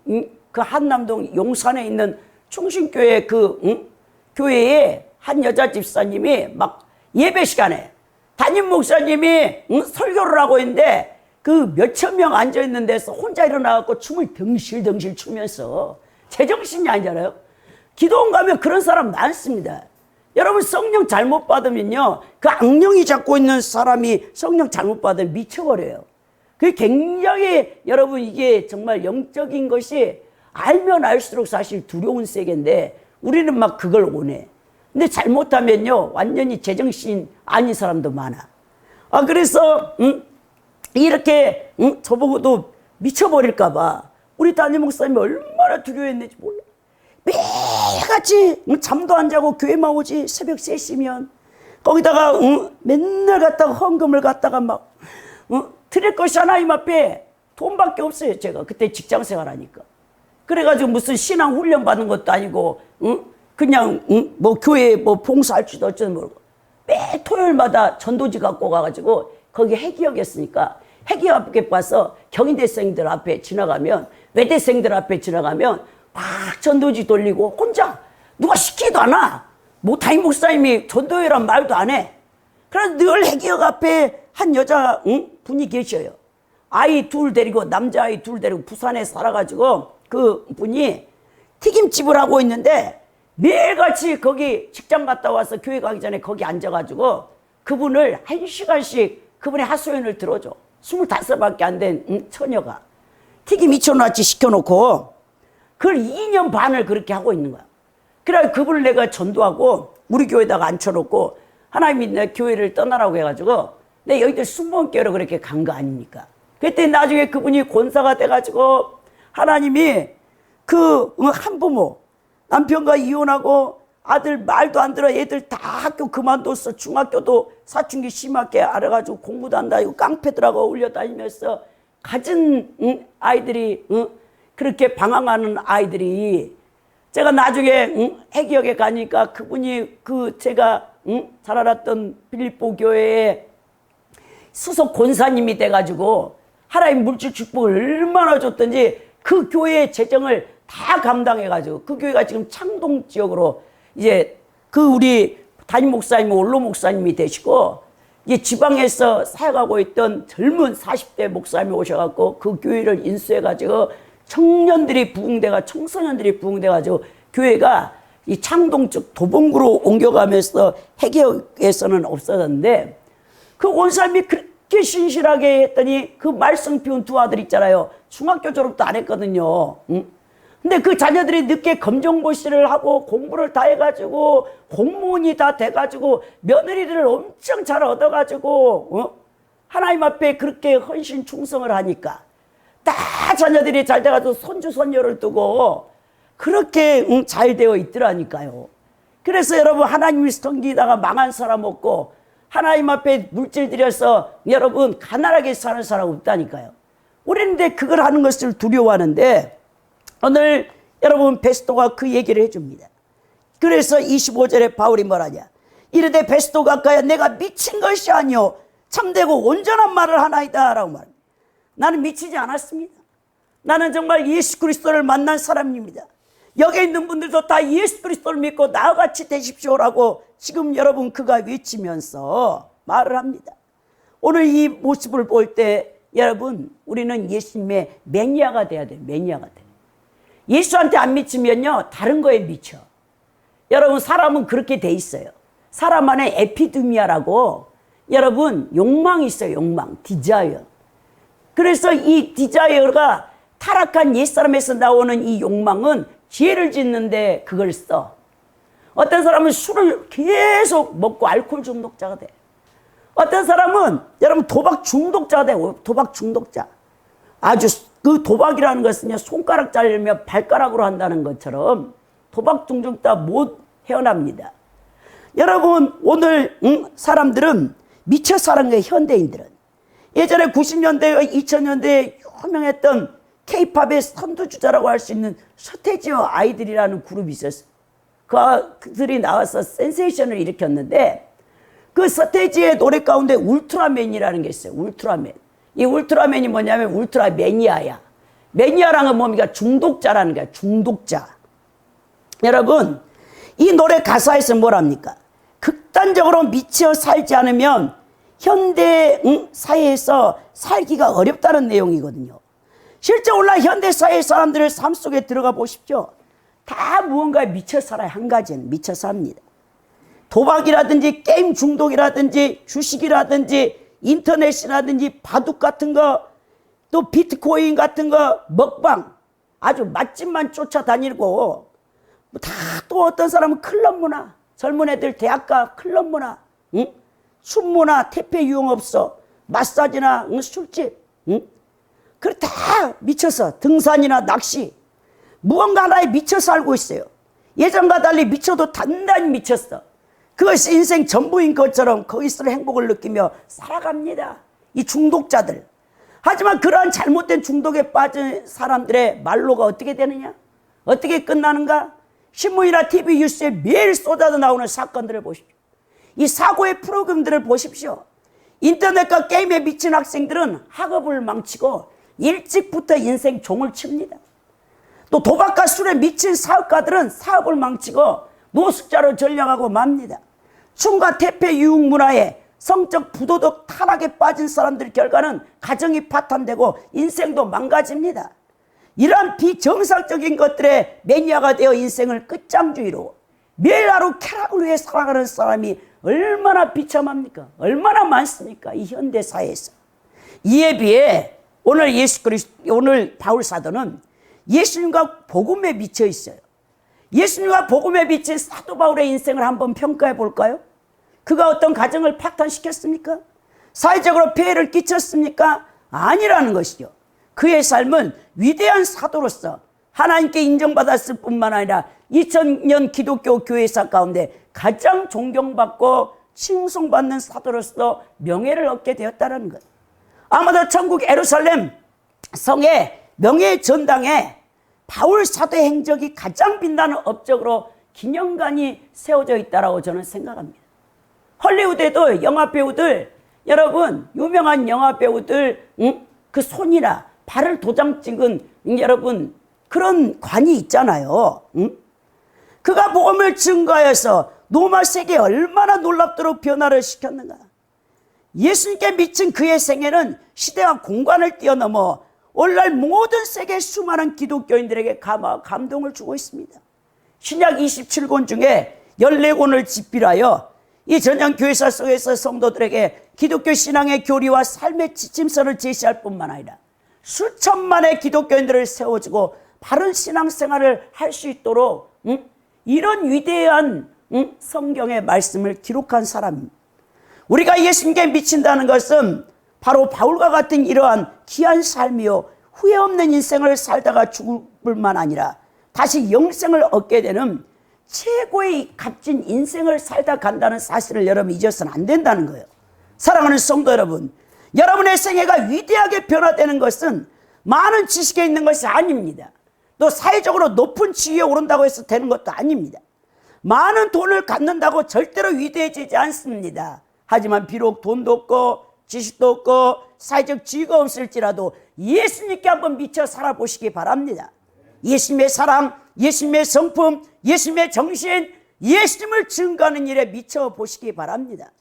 A: 그 한남동 용산에 있는 충신교회 교회에 한 여자 집사님이 막 예배 시간에 담임 목사님이 설교를 하고 있는데 그 몇천 명 앉아있는 데서 혼자 일어나갖고 춤을 덩실덩실 추면서 제정신이 아니잖아요. 기도원 가면 그런 사람 많습니다. 여러분 성령 잘못 받으면요, 그 악령이 잡고 있는 사람이 성령 잘못 받으면 미쳐버려요. 그게 굉장히 여러분 이게 정말 영적인 것이 알면 알수록 사실 두려운 세계인데 우리는 막 그걸 원해. 근데 잘못하면요 완전히 제정신 아닌 사람도 많아. 그래서 이렇게 저보고도 미쳐버릴까 봐 우리 담임 목사님이 얼마나 두려워했는지 몰라. 매일같이 잠도 안 자고 교회만 오지. 새벽 3시면 거기다가 맨날 갔다가 헌금을 갖다가 막 드릴 것이 하나님 앞에 돈밖에 없어요. 제가 그때 직장생활 하니까. 그래가지고 무슨 신앙 훈련 받는 것도 아니고 그냥 뭐 교회 뭐 봉사할 줄도 어쩌도 모르고 매 토요일마다 전도지 갖고 가가지고 거기 회기역이었으니까 회기역 앞에 가서 경희대생들 앞에 지나가면 외대생들 앞에 지나가면 막 전도지 돌리고 혼자 누가 시키지도 않아. 뭐 담임 목사님이 전도회란 말도 안 해. 그래서 늘 회기역 앞에 한 여자 분이 계셔요. 아이 둘 데리고 남자아이 둘 데리고 부산에 살아가지고 그 분이 튀김집을 하고 있는데 매일같이 거기 직장 갔다 와서 교회 가기 전에 거기 앉아가지고 그분을 1시간씩 그분의 하소연을 들어줘. 25밖에 안 된 처녀가 튀김 2,000원어치 시켜놓고 그걸 2년 반을 그렇게 하고 있는 거야. 그래 그분을 내가 전도하고 우리 교회에다가 앉혀놓고 하나님이 내 교회를 떠나라고 해가지고 내 여기들 순복음교회로 그렇게 간 거 아닙니까? 그때 나중에 그분이 권사가 돼가지고 하나님이 그 한부모 남편과 이혼하고 아들 말도 안 들어 애들 다 학교 그만뒀어. 중학교도 사춘기 심하게 알아가지고 공부도 안 다니고 깡패들하고 어울려 다니면서 가진 아이들이 그렇게 방황하는 아이들이 제가 나중에 해기역에 가니까 그분이 그 제가 잘 알았던 빌립보 교회에 수석 권사님이 돼가지고 하나님 물질 축복을 얼마나 줬던지 그 교회의 재정을 다 감당해가지고 그 교회가 지금 창동 지역으로 이제 그 우리 담임 목사님이 원로 목사님이 되시고 이제 지방에서 사역하고 있던 젊은 40대 목사님이 오셔갖고 그 교회를 인수해가지고 청년들이 부흥돼가 청소년들이 부흥돼가지고 교회가 이 창동 쪽 도봉구로 옮겨가면서 해기역에서는 없어졌는데 그 원사님이 그렇게 신실하게 했더니 그 말씀 피운 두 아들 있잖아요. 중학교 졸업도 안 했거든요. 근데 그 자녀들이 늦게 검정고시를 하고 공부를 다 해가지고 공무원이 다 돼가지고 며느리를 엄청 잘 얻어가지고 하나님 앞에 그렇게 헌신 충성을 하니까 다 자녀들이 잘 돼가지고 손주 손녀를 두고 그렇게 잘 되어 있더라니까요. 그래서 여러분 하나님을 섬기다가 망한 사람 없고 하나님 앞에 물질 들여서 여러분 가난하게 사는 사람 없다니까요. 우리는 근데 그걸 하는 것을 두려워하는데 오늘 여러분 베스토가 그 얘기를 해줍니다. 그래서 25절에 바울이 뭐라냐. 이르되 베스토 가까이 내가 미친 것이 아니오 참되고 온전한 말을 하나이다 라고 말합니다. 나는 미치지 않았습니다. 나는 정말 예수 그리스도를 만난 사람입니다. 여기 있는 분들도 다 예수 그리스도를 믿고 나같이 되십시오라고 지금 여러분 그가 외치면서 말을 합니다. 오늘 이 모습을 볼 때 여러분 우리는 예수님의 매니아가 돼야 돼요. 매니아가 돼. 예수한테 안 미치면요 다른 거에 미쳐. 여러분 사람은 그렇게 돼 있어요. 사람 안에 에피드미아라고 여러분 욕망이 있어요. 욕망, 디자이어. 그래서 이 디자이어가 타락한 옛사람에서 나오는 이 욕망은 죄를 짓는데 그걸 써. 어떤 사람은 술을 계속 먹고 알코올 중독자가 돼. 어떤 사람은 여러분 도박 중독자가 돼. 도박 중독자. 아주 그 도박이라는 것은요, 손가락 자르면 발가락으로 한다는 것처럼 도박 중독자 못 헤어납니다. 여러분, 오늘 사람들은 미쳐 사는 거예요. 현대인들은. 예전에 90년대, 2000년대에 유명했던 K-팝의 선두주자라고 할 수 있는 서태지와 아이들이라는 그룹이 있었어요. 그들이 나와서 센세이션을 일으켰는데, 그 서태지의 노래 가운데 울트라맨이라는 게 있어요. 울트라맨. 이 울트라맨이 뭐냐면 울트라 매니아야. 매니아라는 건 뭡니까? 중독자라는 거야. 중독자. 여러분, 이 노래 가사에서 뭐랍니까? 극단적으로 미쳐 살지 않으면 현대 사회에서 살기가 어렵다는 내용이거든요. 실제 오늘 현대 사회 사람들의 삶 속에 들어가 보십시오. 다 무언가에 미쳐 살아요. 한 가지는 미쳐 삽니다. 도박이라든지 게임 중독이라든지 주식이라든지 인터넷이라든지 바둑 같은 거, 또 비트코인 같은 거, 먹방, 아주 맛집만 쫓아다니고, 다 또 어떤 사람은 클럽 문화, 젊은 애들 대학가 클럽 문화, 춤문화, 태페 유흥업소, 마사지나 술집, 그래 다 미쳐서 등산이나 낚시, 무언가 하나에 미쳐 살고 있어요. 예전과 달리 미쳐도 단단히 미쳤어. 그것이 인생 전부인 것처럼 거기서 행복을 느끼며 살아갑니다. 이 중독자들. 하지만 그러한 잘못된 중독에 빠진 사람들의 말로가 어떻게 되느냐? 어떻게 끝나는가? 신문이나 TV 뉴스에 매일 쏟아져 나오는 사건들을 보십시오. 이 사고의 프로그램들을 보십시오. 인터넷과 게임에 미친 학생들은 학업을 망치고 일찍부터 인생 종을 칩니다. 또 도박과 술에 미친 사업가들은 사업을 망치고 노숙자로 전락하고 맙니다. 춤과 태페 유흥 문화에 성적 부도덕 타락에 빠진 사람들 결과는 가정이 파탄되고 인생도 망가집니다. 이러한 비정상적인 것들에 매니아가 되어 인생을 끝장주의로 매일 하루 쾌락을 위해 살아가는 사람이 얼마나 비참합니까? 얼마나 많습니까? 이 현대 사회에서. 이에 비해 오늘 바울 사도는 예수님과 복음에 미쳐 있어요. 예수님과 복음에 미친 사도 바울의 인생을 한번 평가해 볼까요? 그가 어떤 가정을 파탄시켰습니까? 사회적으로 피해를 끼쳤습니까? 아니라는 것이죠. 그의 삶은 위대한 사도로서 하나님께 인정받았을 뿐만 아니라 2000년 기독교 교회사 가운데 가장 존경받고 칭송받는 사도로서 명예를 얻게 되었다는 것. 아마도 천국 예루살렘 성의 명예 전당에 바울 사도의 행적이 가장 빛나는 업적으로 기념관이 세워져 있다고 저는 생각합니다. 헐리우드에도 영화배우들, 여러분 유명한 영화배우들 그 손이나 발을 도장 찍은 여러분 그런 관이 있잖아요. 그가 복음을 증거하여서 로마 세계에 얼마나 놀랍도록 변화를 시켰는가. 예수님께 미친 그의 생애는 시대와 공간을 뛰어넘어 오늘날 모든 세계 수많은 기독교인들에게 감동을 주고 있습니다. 신약 27권 중에 14권을 집필하여 이 전형교회사 속에서 성도들에게 기독교 신앙의 교리와 삶의 지침서를 제시할 뿐만 아니라 수천만의 기독교인들을 세워주고 바른 신앙생활을 할 수 있도록 이런 위대한 성경의 말씀을 기록한 사람입니다. 우리가 예수님께 미친다는 것은 바로 바울과 같은 이러한 귀한 삶이요 후회 없는 인생을 살다가 죽을 뿐만 아니라 다시 영생을 얻게 되는 최고의 값진 인생을 살다 간다는 사실을 여러분 잊어서는 안 된다는 거예요. 사랑하는 성도 여러분, 여러분의 생애가 위대하게 변화되는 것은 많은 지식에 있는 것이 아닙니다. 또 사회적으로 높은 지위에 오른다고 해서 되는 것도 아닙니다. 많은 돈을 갖는다고 절대로 위대해지지 않습니다. 하지만 비록 돈도 없고 지식도 없고 사회적 지위가 없을지라도 예수님께 한번 미쳐 살아보시기 바랍니다. 예수님의 사랑, 예수님의 성품, 예수님의 정신, 예수님을 증거하는 일에 미쳐 보시기 바랍니다.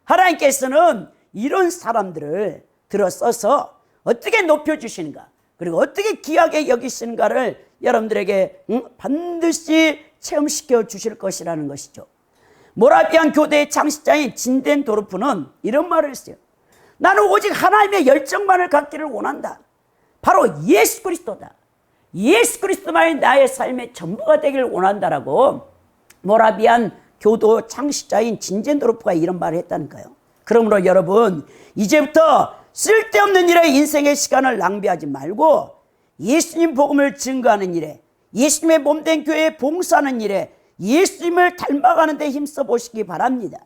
A: 하나님께서는 이런 사람들을 들어서서 어떻게 높여주시는가, 그리고 어떻게 귀하게 여기시는가를 여러분들에게 반드시 체험시켜 주실 것이라는 것이죠. 모라비안 교대의 창시자인 진덴도르프는 이런 말을 했어요. 나는 오직 하나님의 열정만을 갖기를 원한다. 바로 예수 그리스도다. 예수 그리스도만이 나의 삶의 전부가 되기를 원한다라고 모라비안 교도 창시자인 진덴도르프가 이런 말을 했다니까요. 그러므로 여러분, 이제부터 쓸데없는 일에 인생의 시간을 낭비하지 말고 예수님 복음을 증거하는 일에, 예수님의 몸된 교회에 봉사하는 일에 예수님을 닮아가는 데 힘써 보시기 바랍니다.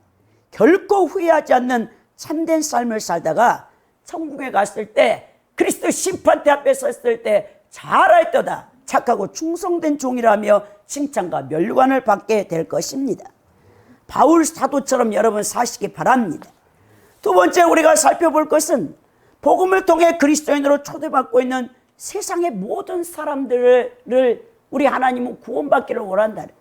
A: 결코 후회하지 않는 참된 삶을 살다가 천국에 갔을 때, 그리스도 심판대 앞에 섰을 때 잘할도다, 착하고 충성된 종이라며 칭찬과 멸관을 받게 될 것입니다. 바울 사도처럼 여러분 사시기 바랍니다. 두 번째 우리가 살펴볼 것은 복음을 통해 그리스도인으로 초대받고 있는 세상의 모든 사람들을 우리 하나님은 구원받기를 원한다는 거예요.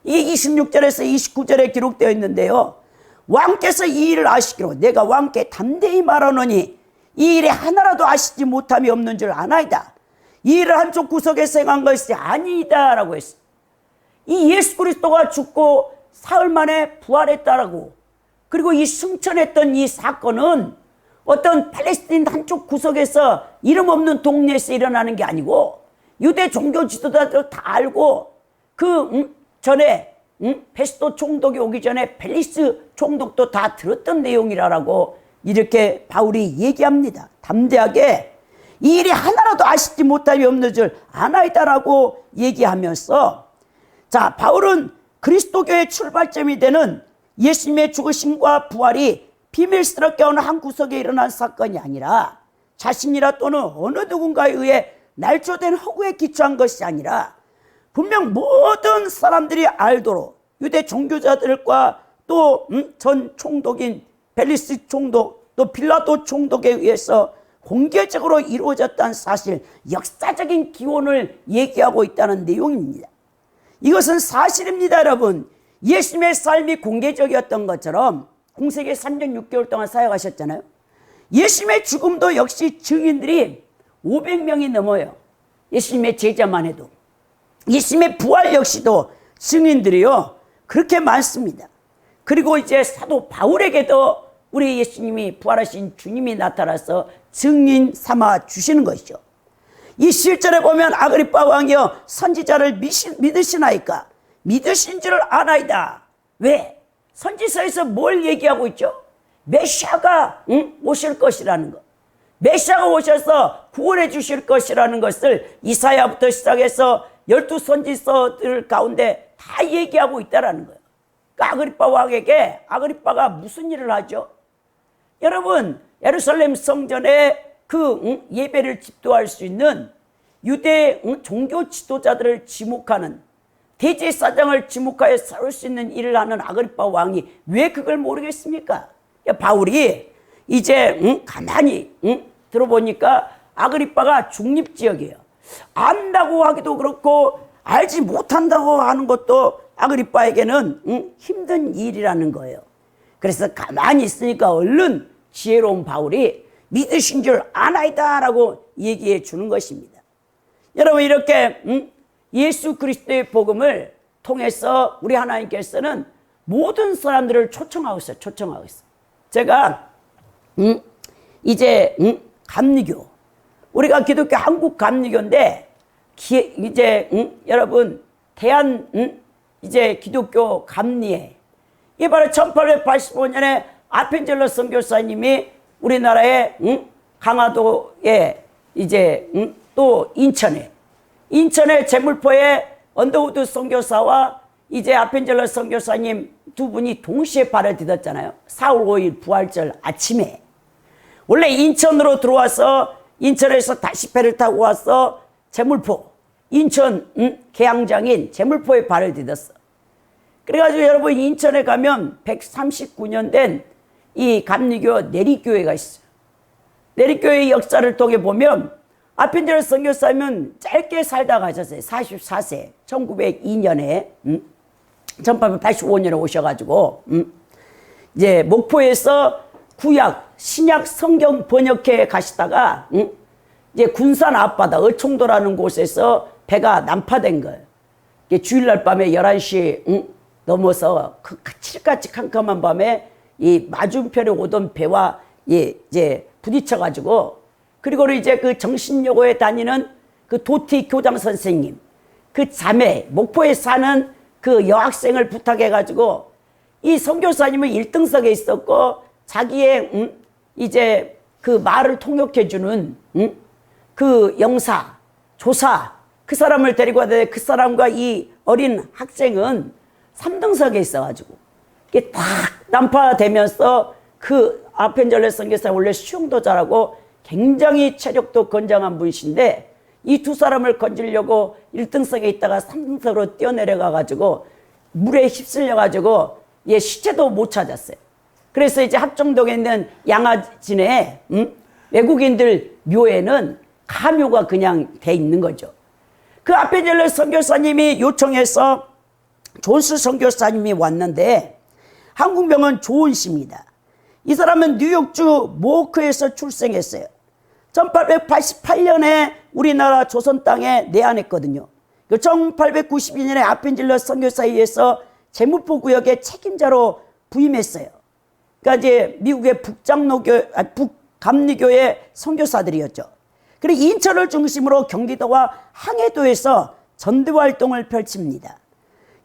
A: 이 26절에서 29절에 기록되어 있는데요, 왕께서 이 일을 아시기로 내가 왕께 담대히 말하노니 이 일에 하나라도 아시지 못함이 없는 줄 아나이다. 이 일을 한쪽 구석에서 행한 것이 아니다 라고 했어요. 이 예수 그리스도가 죽고 사흘 만에 부활했다라고, 그리고 이 승천했던 이 사건은 어떤 팔레스타인 한쪽 구석에서 이름 없는 동네에서 일어나는 게 아니고 유대 종교 지도자들 다 알고 전에 베스도 총독이 오기 전에 벨리스 총독도 다 들었던 내용이라고 이렇게 바울이 얘기합니다. 담대하게 이 일이 하나라도 아시지 못함이 없는 줄 아나이다라고 얘기하면서, 자, 바울은 그리스도교의 출발점이 되는 예수님의 죽으심과 부활이 비밀스럽게 어느 한 구석에 일어난 사건이 아니라 자신이라 또는 어느 누군가에 의해 날조된 허구에 기초한 것이 아니라 분명 모든 사람들이 알도록 유대 종교자들과 또 전 총독인 벨리스 총독, 또 빌라도 총독에 의해서 공개적으로 이루어졌다는 사실, 역사적인 기원을 얘기하고 있다는 내용입니다. 이것은 사실입니다. 여러분, 예수님의 삶이 공개적이었던 것처럼 공생애 3년 6개월 동안 사역하셨잖아요. 예수님의 죽음도 역시 증인들이 500명이 넘어요. 예수님의 제자만 해도. 예수님의 부활 역시도 증인들이요, 그렇게 많습니다. 그리고 이제 사도 바울에게도 우리 예수님이 부활하신 주님이 나타나서 증인 삼아 주시는 것이죠. 이 실절에 보면 아그리빠 왕이여 선지자를 믿으시나이까? 믿으신 줄 아나이다. 왜? 선지서에서 뭘 얘기하고 있죠? 메시아가 오실 것이라는 것, 메시아가 오셔서 구원해 주실 것이라는 것을 이사야부터 시작해서 12 선지서들 가운데 다 얘기하고 있다는 거예요. 그러니까 아그리빠 왕에게 아그리빠가 무슨 일을 하죠? 여러분, 예루살렘 성전에 그 예배를 집도할 수 있는 유대 종교 지도자들을 지목하는, 대제사장을 지목하여 세울 수 있는 일을 하는 아그리빠 왕이 왜 그걸 모르겠습니까? 바울이 이제 가만히 들어보니까 아그리빠가 중립지역이에요. 안다고 하기도 그렇고 알지 못한다고 하는 것도 아그리빠에게는 힘든 일이라는 거예요. 그래서 가만히 있으니까 얼른 지혜로운 바울이 믿으신 줄 아나이다 라고 얘기해 주는 것입니다. 여러분, 이렇게 예수 그리스도의 복음을 통해서 우리 하나님께서는 모든 사람들을 초청하고 있어요. 초청하고 있어요. 제가 이제 감리교, 우리가 기독교 한국 감리교인데 이제 여러분 대한 이제 기독교 감리회, 이게 바로 1885년에 아펜젤러 선교사님이 우리나라의 강화도에 이제 또 인천에 제물포에 언더우드 선교사와 이제 아펜젤러 선교사님 두 분이 동시에 발을 디뎠잖아요. 4월 5일 부활절 아침에. 원래 인천으로 들어와서 인천에서 다시 배를 타고 와서 제물포, 인천 개항장인 제물포에 발을 디뎠어. 그래가지고 여러분, 인천에 가면 139년 된 이 감리교 내리교회가 있어요. 내리교회의 역사를 통해 보면 아펜젤러 선교사님은 짧게 살다 가셨어요. 44세, 1902년에 1885년에 오셔가지고 이제 목포에서 구약, 신약 성경 번역회 가시다가 이제 군산 앞바다 어총도라는 곳에서 배가 난파된 거예요. 주일날 밤에 11시 넘어서 그 칠같이 캄캄한 밤에 이 맞은편에 오던 배와 이제 부딪혀가지고, 그리고 이제 그 정신여고에 다니는 그 도티 교장 선생님, 그 자매, 목포에 사는 그 여학생을 부탁해가지고 이 선교사님은 1등석에 있었고 자기의 이제 그 말을 통역해주는 그 영사, 조사, 그 사람을 데리고 왔는데 그 사람과 이 어린 학생은 3등석에 있어가지고 이게 딱 난파되면서 그 아펜젤레 선교사 원래 수영도 잘하고 굉장히 체력도 건장한 분이신데 이 두 사람을 건지려고 1등석에 있다가 3등석으로 뛰어내려가가지고 물에 휩쓸려가지고 얘 시체도 못 찾았어요. 그래서 이제 합정동에 있는 양화진에 외국인들 묘에는 가묘가 그냥 돼 있는 거죠. 그 아펜젤레 선교사님이 요청해서 존스 선교사님이 왔는데 한국명은 조은 씨입니다. 이 사람은 뉴욕주 모크에서 출생했어요. 1888년에 우리나라 조선 땅에 내한했거든요. 1892년에 아펜젤레 선교사에 의해서 제무포 구역의 책임자로 부임했어요. 그러니까 이제 미국의 북감리교의 선교사들이었죠. 그리고 인천을 중심으로 경기도와 항해도에서 전도 활동을 펼칩니다.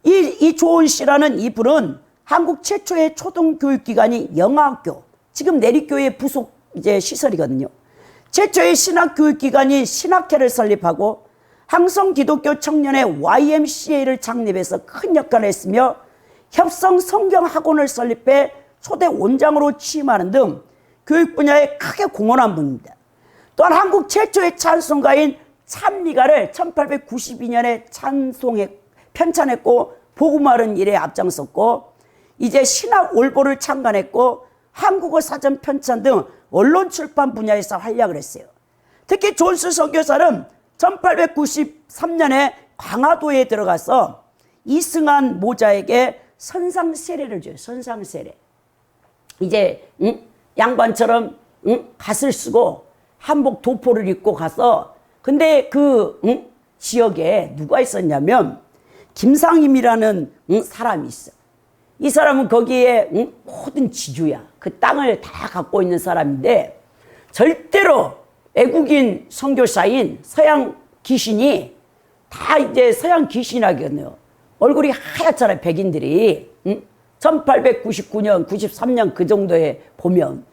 A: 이 조은 씨라는 이분은 한국 최초의 초등교육기관이 영아학교, 지금 내리교회 부속 이제 시설이거든요. 최초의 신학교육기관이 신학회를 설립하고 항성기독교 청년의 YMCA를 창립해서 큰 역할을 했으며 협성 성경학원을 설립해 초대 원장으로 취임하는 등 교육 분야에 크게 공헌한 분입니다. 또한 한국 최초의 찬송가인 찬미가를 1892년에 편찬했고 복음화하는 일에 앞장섰고 이제 신학 올보를 창간했고 한국어 사전 편찬 등 언론 출판 분야에서 활약을 했어요. 특히 존스 선교사는 1893년에 강화도에 들어가서 이승한 모자에게 선상세례를 줘요. 선상세례. 이제 양반처럼 갓을 쓰고 한복 도포를 입고 가서 근데 그 지역에 누가 있었냐면 김상임이라는 사람이 있어. 이 사람은 거기에 모든 지주야. 그 땅을 다 갖고 있는 사람인데 절대로 외국인 선교사인 서양 귀신이 다 이제 서양 귀신이라거든요. 얼굴이 하얗잖아요. 백인들이. 1899년, 93년 그 정도에 보면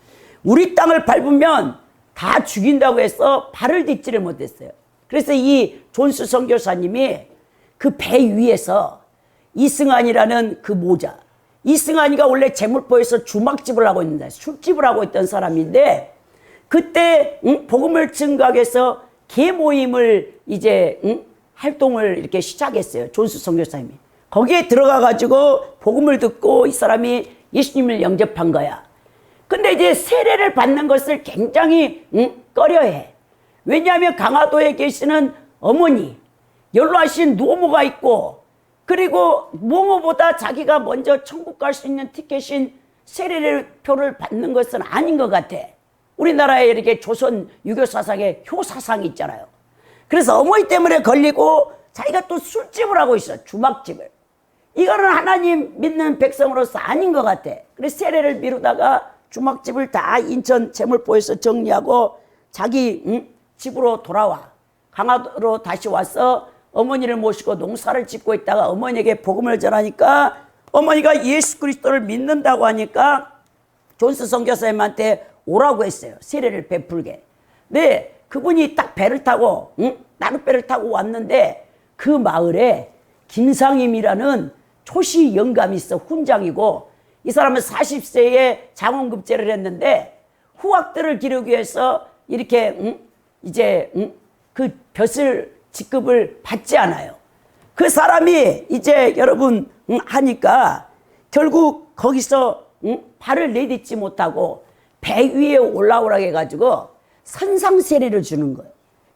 A: 우리 땅을 밟으면 다 죽인다고 해서 발을 딛지를 못했어요. 그래서 이 존스 선교사님이 그 배 위에서 이승환이라는 그 모자, 이승환이가 원래 제물포에서 주막집을 하고 있는데 술집을 하고 있던 사람인데 그때 복음을 증거해서 계모임을 이제 활동을 이렇게 시작했어요. 존스 선교사님이. 거기에 들어가가지고 복음을 듣고 이 사람이 예수님을 영접한 거야. 근데 이제 세례를 받는 것을 굉장히 꺼려해. 왜냐하면 강화도에 계시는 어머니, 연로하신 노모가 있고 그리고 모모보다 자기가 먼저 천국 갈 수 있는 티켓인 세례표를 받는 것은 아닌 것 같아. 우리나라에 이렇게 조선 유교 사상에 효사상이 있잖아요. 그래서 어머니 때문에 걸리고 자기가 또 술집을 하고 있어. 주막집을. 이거는 하나님 믿는 백성으로서 아닌 것 같아. 그래서 세례를 미루다가 주막집을 다 인천 제물포에서 정리하고 자기 집으로 돌아와. 강화도로 다시 와서 어머니를 모시고 농사를 짓고 있다가 어머니에게 복음을 전하니까 어머니가 예수 그리스도를 믿는다고 하니까 존스 선교사님한테 오라고 했어요. 세례를 베풀게. 네, 그분이 딱 배를 타고 나룻배를 타고 왔는데 그 마을에 김상임이라는 초시 영감이 있어. 훈장이고 이 사람은 40세에 장원급제를 했는데 후학들을 기르기 위해서 이렇게 이제 그 벼슬 직급을 받지 않아요. 그 사람이 이제 여러분 하니까 결국 거기서 발을 내딛지 못하고 배 위에 올라오라고 해가지고 선상세례를 주는 거예요.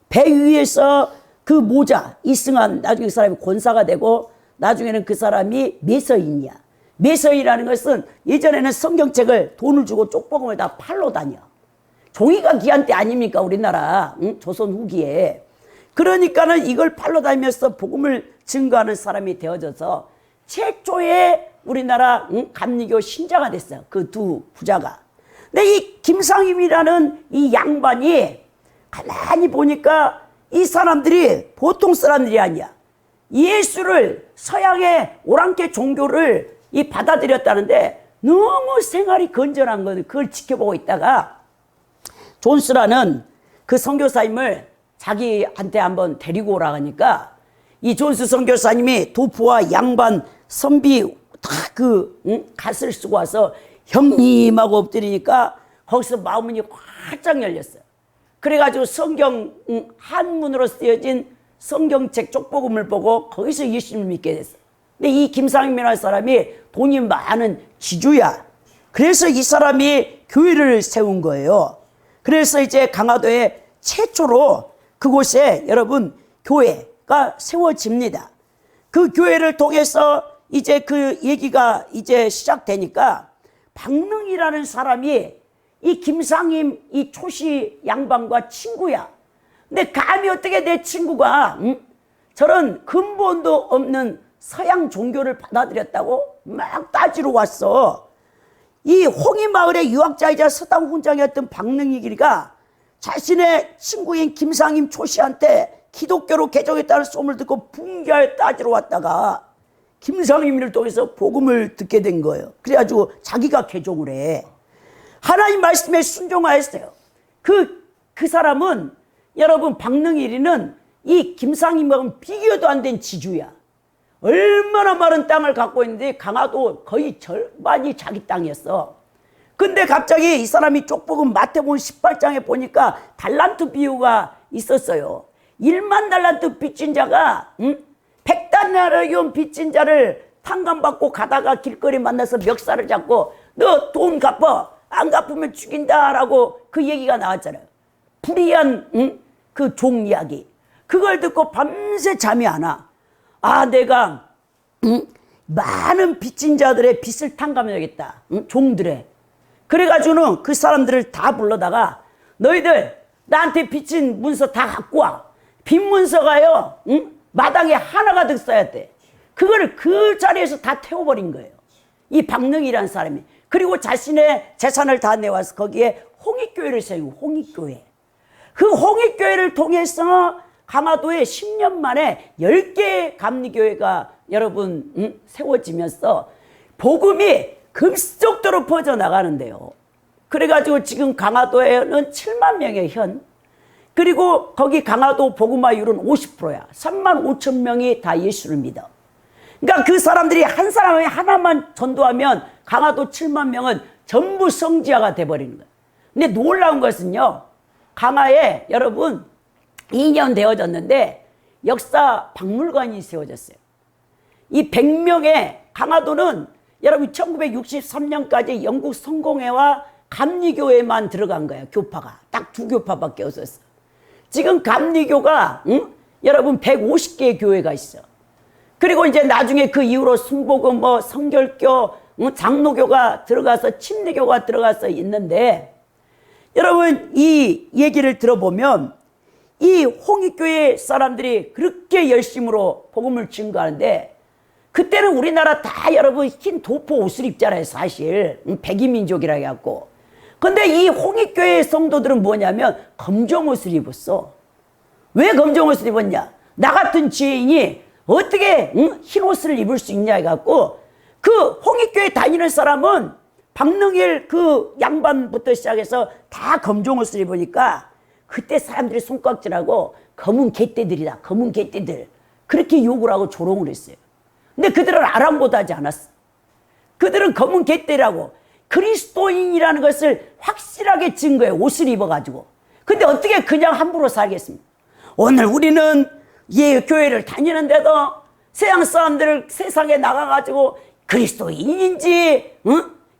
A: 배 위에서 그 모자 이승환 나중에 그 사람이 권사가 되고 나중에는 그 사람이 매서인이야. 매서인이라는 것은 예전에는 성경책을 돈을 주고 쪽복음을 다 팔러 다녀. 종이가 귀한 때 아닙니까 우리나라 조선 후기에. 그러니까는 이걸 팔러 다니면서 복음을 증거하는 사람이 되어져서 최초의 우리나라 감리교 신자가 됐어요. 그 두 부자가. 근데 이 김상임이라는 이 양반이 가만히 보니까 이 사람들이 보통 사람들이 아니야. 예수를 서양의 오랑캐 종교를 이 받아들였다는데 너무 생활이 건전한 거는 그걸 지켜보고 있다가 존스라는 그 선교사님을 자기한테 한번 데리고 오라 하니까 이 존스 선교사님이 도포와 양반 선비 다 갓을 쓰고 와서 형님하고 엎드리니까 거기서 마음문이 활짝 열렸어요. 그래가지고 성경 한문으로 쓰여진 성경책 쪽복음을 보고 거기서 예수님을 믿게 됐어요. 근데 이 김상임이라는 사람이 돈이 많은 지주야. 그래서 이 사람이 교회를 세운 거예요. 그래서 이제 강화도에 최초로 그곳에 여러분 교회가 세워집니다. 그 교회를 통해서 이제 그 얘기가 이제 시작되니까 박능이라는 사람이 이 김상임 이 초시 양반과 친구야. 근데 감히 어떻게 내 친구가 저런 근본도 없는 서양 종교를 받아들였다고 막 따지러 왔어. 이 홍이마을의 유학자이자 서당 훈장이었던 박능이가 자신의 친구인 김상임 초씨한테 기독교로 개종했다는 소문을 듣고 분개하여 따지러 왔다가 김상임을 통해서 복음을 듣게 된 거예요. 그래가지고 자기가 개종을 해. 하나님 말씀에 순종하였어요. 그 사람은 여러분 박능일이는 이 김상임하고는 비교도 안 된 지주야. 얼마나 많은 땅을 갖고 있는데 강화도 거의 절반이 자기 땅이었어. 근데 갑자기 이 사람이 쪽복음 마태복음 18장에 보니까 달란트 비유가 있었어요. 1만 달란트 빚진 자가 100달러를 빚진 자를 탕감받고 가다가 길거리 만나서 멱살을 잡고 너 돈 갚아. 안 갚으면 죽인다라고 그 얘기가 나왔잖아요. 불의한 그 종 이야기. 그걸 듣고 밤새 잠이 안 와. 아, 내가 많은 빚진 자들의 빚을 탕감해야겠다. 종들의. 그래가지고는 그 사람들을 다 불러다가 너희들 나한테 빚진 문서 다 갖고 와. 빚 문서가요. 마당에 하나가 득 써야 돼. 그거를 그 자리에서 다 태워버린 거예요. 이 박능이라는 사람이. 그리고 자신의 재산을 다 내와서 거기에 홍익교회를 세우고 홍익교회. 그 홍익교회를 통해서 강화도에 10년 만에 10개의 감리교회가 여러분 세워지면서 복음이 급속도로 퍼져나가는데요. 그래가지고 지금 강화도에는 7만 명의 현, 그리고 거기 강화도 복음화율은 50%야. 3만 5천 명이 다 예수를 믿어. 그러니까 그 사람들이 한 사람이 하나만 전도하면 강화도 7만 명은 전부 성지화가 돼버리는 거예요. 근데 놀라운 것은요, 강화에 여러분 2년 되어졌는데 역사 박물관이 세워졌어요. 이 100명의 강화도는 여러분 1963년까지 영국 성공회와 감리교회만 들어간 거예요. 교파가 딱 2교파밖에 없었어. 지금 감리교가 여러분 150개의 교회가 있어. 그리고 이제 나중에 그 이후로 순복음 뭐 성결교 장로교가 들어가서 침례교가 들어가서 있는데, 여러분 이 얘기를 들어보면 이 홍익교회 사람들이 그렇게 열심으로 복음을 증거하는데, 그때는 우리나라 다 여러분 흰 도포 옷을 입잖아요. 사실 백이민족이라 해갖고. 근데 이 홍익교회 성도들은 뭐냐면 검정 옷을 입었어. 왜 검정 옷을 입었냐? 나 같은 지인이 어떻게 흰 옷을 입을 수 있냐 해갖고, 그 홍익교회 다니는 사람은 박능일 그 양반부터 시작해서 다 검정 옷을 입으니까 그때 사람들이 손깍질하고 검은 개떼들이다, 검은 개떼들, 그렇게 욕을 하고 조롱을 했어요. 근데 그들은 아랑곳하지 않았어. 그들은 검은 개떼라고 그리스도인이라는 것을 확실하게 증거해, 옷을 입어가지고. 근데 어떻게 그냥 함부로 살겠습니까? 오늘 우리는 교회를 다니는데도 서양 사람들을 세상에 나가가지고 그리스도인인지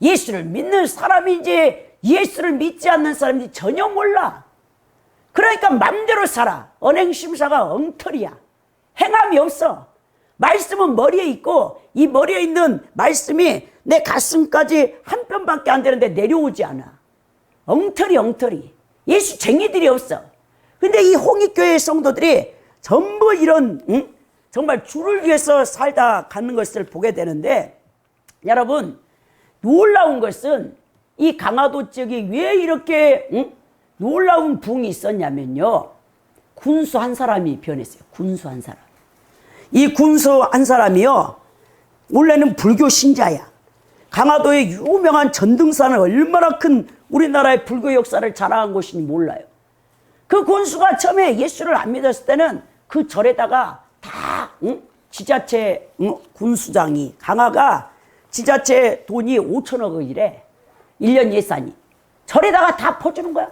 A: 예수를 믿는 사람인지 예수를 믿지 않는 사람인지 전혀 몰라. 그러니까 맘대로 살아. 언행심사가 엉터리야. 행함이 없어. 말씀은 머리에 있고 이 머리에 있는 말씀이 내 가슴까지 한 뼘밖에 안 되는데 내려오지 않아. 엉터리. 예수쟁이들이 없어. 근데 이 홍익교회 성도들이 전부 이런 정말 주를 위해서 살다 가는 것을 보게 되는데, 여러분 놀라운 것은 이 강화도 지역이 왜 이렇게 놀라운 부흥이 있었냐면요, 군수 한 사람이 변했어요. 군수 한 사람. 이 군수 한 사람이요, 원래는 불교 신자야. 강화도의 유명한 전등산을 얼마나 큰 우리나라의 불교 역사를 자랑한 곳인지 몰라요. 그 군수가 처음에 예수를 안 믿었을 때는 그 절에다가 다 지자체 군수장이 강화가 지자체 돈이 5천억이래. 1년 예산이. 절에다가 다 퍼주는 거야.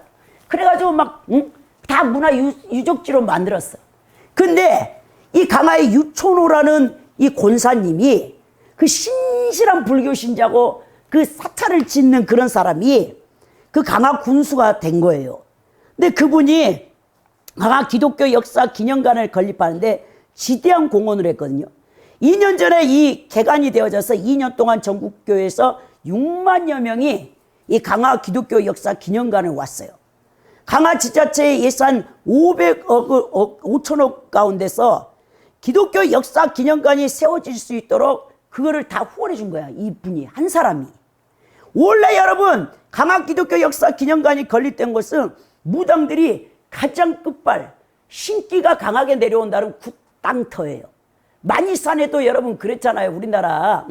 A: 그래가지고 막 다 문화유적지로 만들었어. 근데 이 강화의 유촌호라는 이 권사님이 그 신실한 불교 신자고 그 사찰을 짓는 그런 사람이 그 강화 군수가 된 거예요. 근데 그분이 강화 기독교 역사 기념관을 건립하는데 지대한 공헌을 했거든요. 2년 전에 이 개관이 되어져서 2년 동안 전국교회에서 6만여 명이 이 강화 기독교 역사 기념관을 왔어요. 강화 지자체의 예산 5천억 가운데서 기독교 역사 기념관이 세워질 수 있도록 그거를 다 후원해 준 거야. 이분이 한 사람이. 원래 여러분 강화 기독교 역사 기념관이 건립된 것은 무당들이 가장 끝발 신기가 강하게 내려온다는 땅터예요. 만이산에도 여러분 그랬잖아요. 우리나라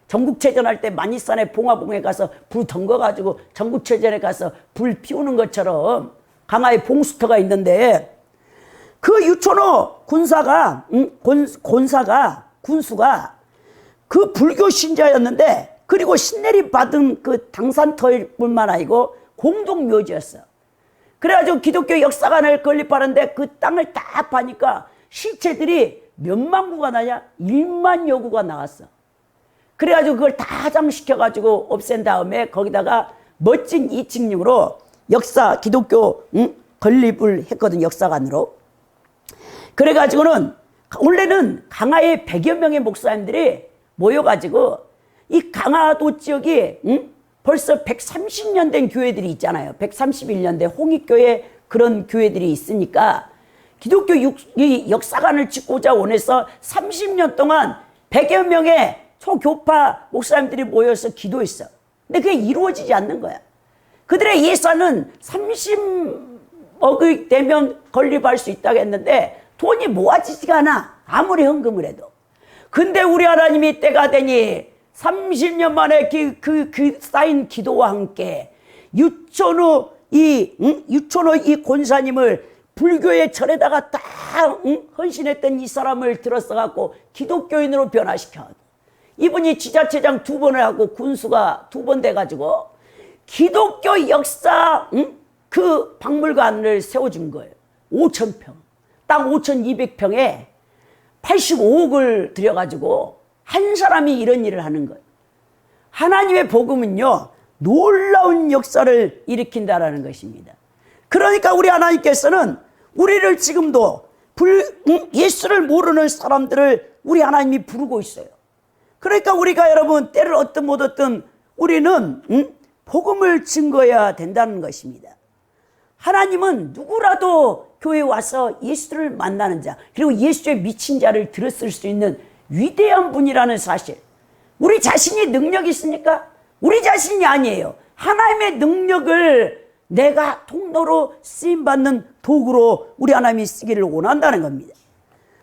A: 전국체전할 때 만이산에 봉화봉에 가서 불 덩궈가지고 전국체전에 가서 불 피우는 것처럼 강화에 봉수터가 있는데 그 유촌호 군수가 그 불교 신자였는데 그리고 신내림 받은 그 당산터일 뿐만 아니고 공동묘지였어. 그래가지고 기독교 역사관을 건립하는데 그 땅을 딱 파니까 실체들이 몇만 구가 나냐? 1만여 구가 나왔어. 그래가지고 그걸 다 화장시켜가지고 없앤 다음에 거기다가 멋진 2층용으로 역사 기독교 건립을 했거든. 역사관으로. 그래가지고는 원래는 강화에 100여 명의 목사님들이 모여가지고 이 강화도 지역이 벌써 130년 된 교회들이 있잖아요. 131년 된 홍익교회 그런 교회들이 있으니까 기독교 역사관을 짓고자 원해서 30년 동안 100여 명의 초교파 목사님들이 모여서 기도했어. 근데 그게 이루어지지 않는 거야. 그들의 예산은 30억이 되면 건립할 수 있다고 했는데 돈이 모아지지가 않아. 아무리 헌금을 해도. 근데 우리 하나님이 때가 되니 30년 만에 그 쌓인 기도와 함께 유촌호 이 권사님을 불교의 절에다가 딱 헌신했던 이 사람을 들어서 기독교인으로 변화시켜. 이분이 지자체장 2번을 하고 군수가 2번 돼가지고 기독교 역사 그 박물관을 세워준 거예요. 5,000평. 땅 5,200평에 85억을 들여가지고 한 사람이 이런 일을 하는 거예요. 하나님의 복음은요, 놀라운 역사를 일으킨다라는 것입니다. 그러니까 우리 하나님께서는 우리를 지금도 예수를 모르는 사람들을 우리 하나님이 부르고 있어요. 그러니까 우리가 여러분 때를 얻든 못 얻든 우리는 복음을 증거해야 된다는 것입니다. 하나님은 누구라도 교회에 와서 예수를 만나는 자, 그리고 예수에 미친 자를 들었을 수 있는 위대한 분이라는 사실. 우리 자신이 능력이 있습니까? 우리 자신이 아니에요. 하나님의 능력을 내가 통로로 쓰임받는 도구로 우리 하나님이 쓰기를 원한다는 겁니다.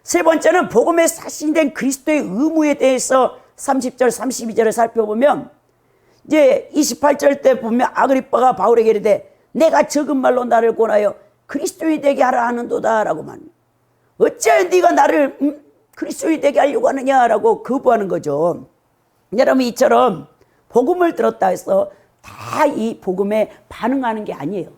A: 세 번째는 복음의 사신이 된 그리스도의 의무에 대해서 30절 32절을 살펴보면 이제 28절 때 보면 아그리빠가 바울에게 이르되 내가 적은 말로 나를 권하여 그리스도인이 되게 하라 하는도다 라고 말합니다. 어찌하여 네가 나를 그리스도인이 되게 하려고 하느냐라고 거부하는 거죠. 여러분 이처럼 복음을 들었다 해서 다 이 복음에 반응하는 게 아니에요.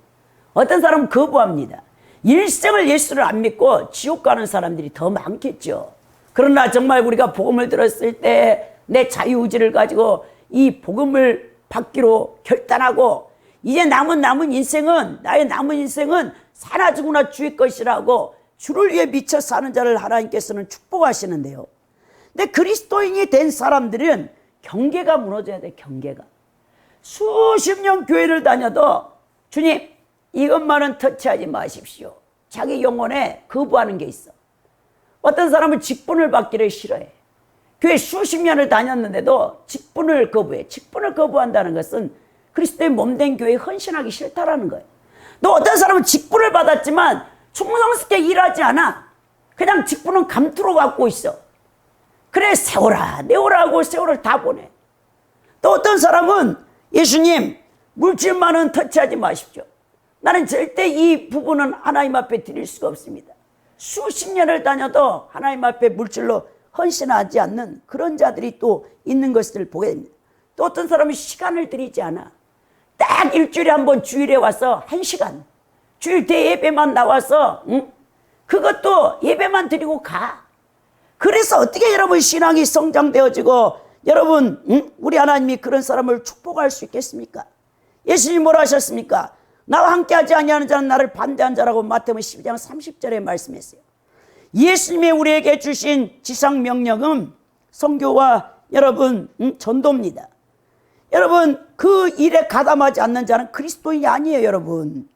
A: 어떤 사람은 거부합니다. 일생을 예수를 안 믿고 지옥 가는 사람들이 더 많겠죠. 그러나 정말 우리가 복음을 들었을 때 내 자유의지를 가지고 이 복음을 받기로 결단하고 이제 남은 인생은 나의 남은 인생은 사나 죽으나 주의 것이라고 주를 위해 미쳐 사는 자를 하나님께서는 축복하시는데요. 근데 그리스도인이 된 사람들은 경계가 무너져야 돼. 경계가. 수십 년 교회를 다녀도 주님 이것만은 터치하지 마십시오. 자기 영혼에 거부하는 게 있어. 어떤 사람은 직분을 받기를 싫어해. 교회 수십 년을 다녔는데도 직분을 거부해. 직분을 거부한다는 것은 그리스도의 몸된 교회에 헌신하기 싫다라는 거예요. 또 어떤 사람은 직분을 받았지만 충성스럽게 일하지 않아. 그냥 직분은 감투로 갖고 있어. 그래 세워라 내워라 하고 세월을 다 보내. 또 어떤 사람은 예수님 물질만은 터치하지 마십시오. 나는 절대 이 부분은 하나님 앞에 드릴 수가 없습니다. 수십 년을 다녀도 하나님 앞에 물질로 헌신하지 않는 그런 자들이 또 있는 것을 보게 됩니다. 또 어떤 사람은 시간을 들이지 않아. 딱 일주일에 한 번 주일에 와서 1시간 주일 대예배만 나와서 그것도 예배만 드리고 가. 그래서 어떻게 여러분 신앙이 성장되어지고 여러분 우리 하나님이 그런 사람을 축복할 수 있겠습니까? 예수님이 뭐라 하셨습니까? 나와 함께하지 아니하는 자는 나를 반대한 자라고 마태복음 12장 30절에 말씀했어요. 예수님이 우리에게 주신 지상 명령은 선교와 여러분 전도입니다. 여러분 그 일에 가담하지 않는 자는 그리스도인이 아니에요. 여러분,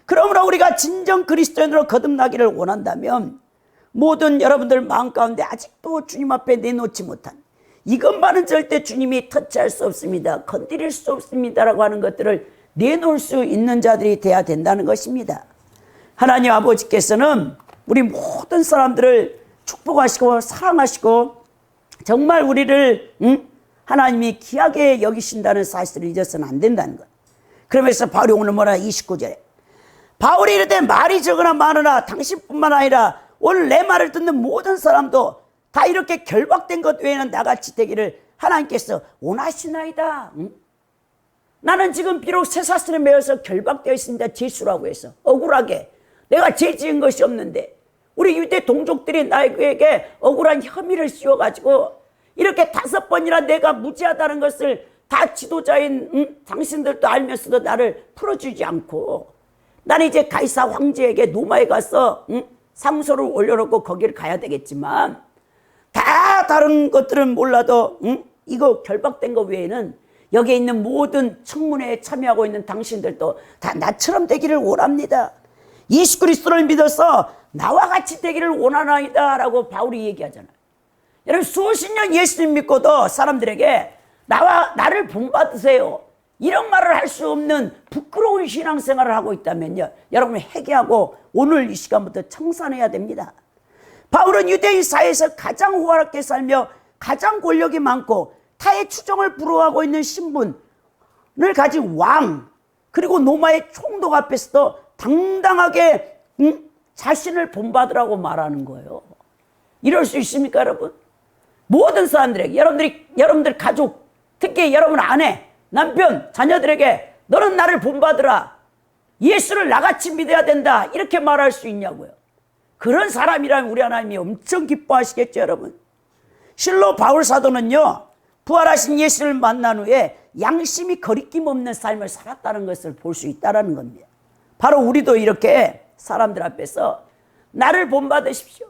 A: 그러므로 우리가 진정 그리스도인으로 거듭나기를 원한다면 모든 여러분들 마음 가운데 아직도 주님 앞에 내놓지 못한 이것만은 절대 주님이 터치할 수 없습니다, 건드릴 수 없습니다라고 하는 것들을 내놓을 수 있는 자들이 돼야 된다는 것입니다. 하나님 아버지께서는 우리 모든 사람들을 축복하시고 사랑하시고 정말 우리를 하나님이 귀하게 여기신다는 사실을 잊어서는 안 된다는 것. 그러면서 바울이 오늘 뭐라 29절에 바울이 이르되 말이 적으나 많으나 당신뿐만 아니라 오늘 내 말을 듣는 모든 사람도 다 이렇게 결박된 것 외에는 나같이 되기를 하나님께서 원하시나이다. 나는 지금 비록 쇠사슬에 매여서 결박되어 있습니다. 죄수라고 해서 억울하게 내가 죄 지은 것이 없는데 우리 유대 동족들이 나에게 억울한 혐의를 씌워가지고 이렇게 5번이나 내가 무죄하다는 것을 다 지도자인 당신들도 알면서도 나를 풀어주지 않고 나는 이제 가이사 황제에게 로마에 가서 사무소를 올려놓고 거기를 가야 되겠지만 다 다른 것들은 몰라도 이거 결박된 것 외에는 여기에 있는 모든 청문회에 참여하고 있는 당신들도 다 나처럼 되기를 원합니다. 예수 그리스도를 믿어서 나와 같이 되기를 원하나이다 라고 바울이 얘기하잖아요. 여러분 수십 년 예수님 믿고도 사람들에게 나를 본받으세요 이런 말을 할 수 없는 부끄러운 신앙생활을 하고 있다면요, 여러분 회개하고 오늘 이 시간부터 청산해야 됩니다. 바울은 유대인 사회에서 가장 호화롭게 살며 가장 권력이 많고 타의 추종을 부러워하고 있는 신분을 가진 왕 그리고 로마의 총독 앞에서도 당당하게 자신을 본받으라고 말하는 거예요. 이럴 수 있습니까 여러분? 모든 사람들에게 여러분들 가족 특히 여러분 아내 남편 자녀들에게 너는 나를 본받으라, 예수를 나같이 믿어야 된다 이렇게 말할 수 있냐고요. 그런 사람이라면 우리 하나님이 엄청 기뻐하시겠죠 여러분. 실로 바울 사도는요 부활하신 예수를 만난 후에 양심이 거리낌 없는 삶을 살았다는 것을 볼 수 있다는 겁니다. 바로 우리도 이렇게 사람들 앞에서 나를 본받으십시오,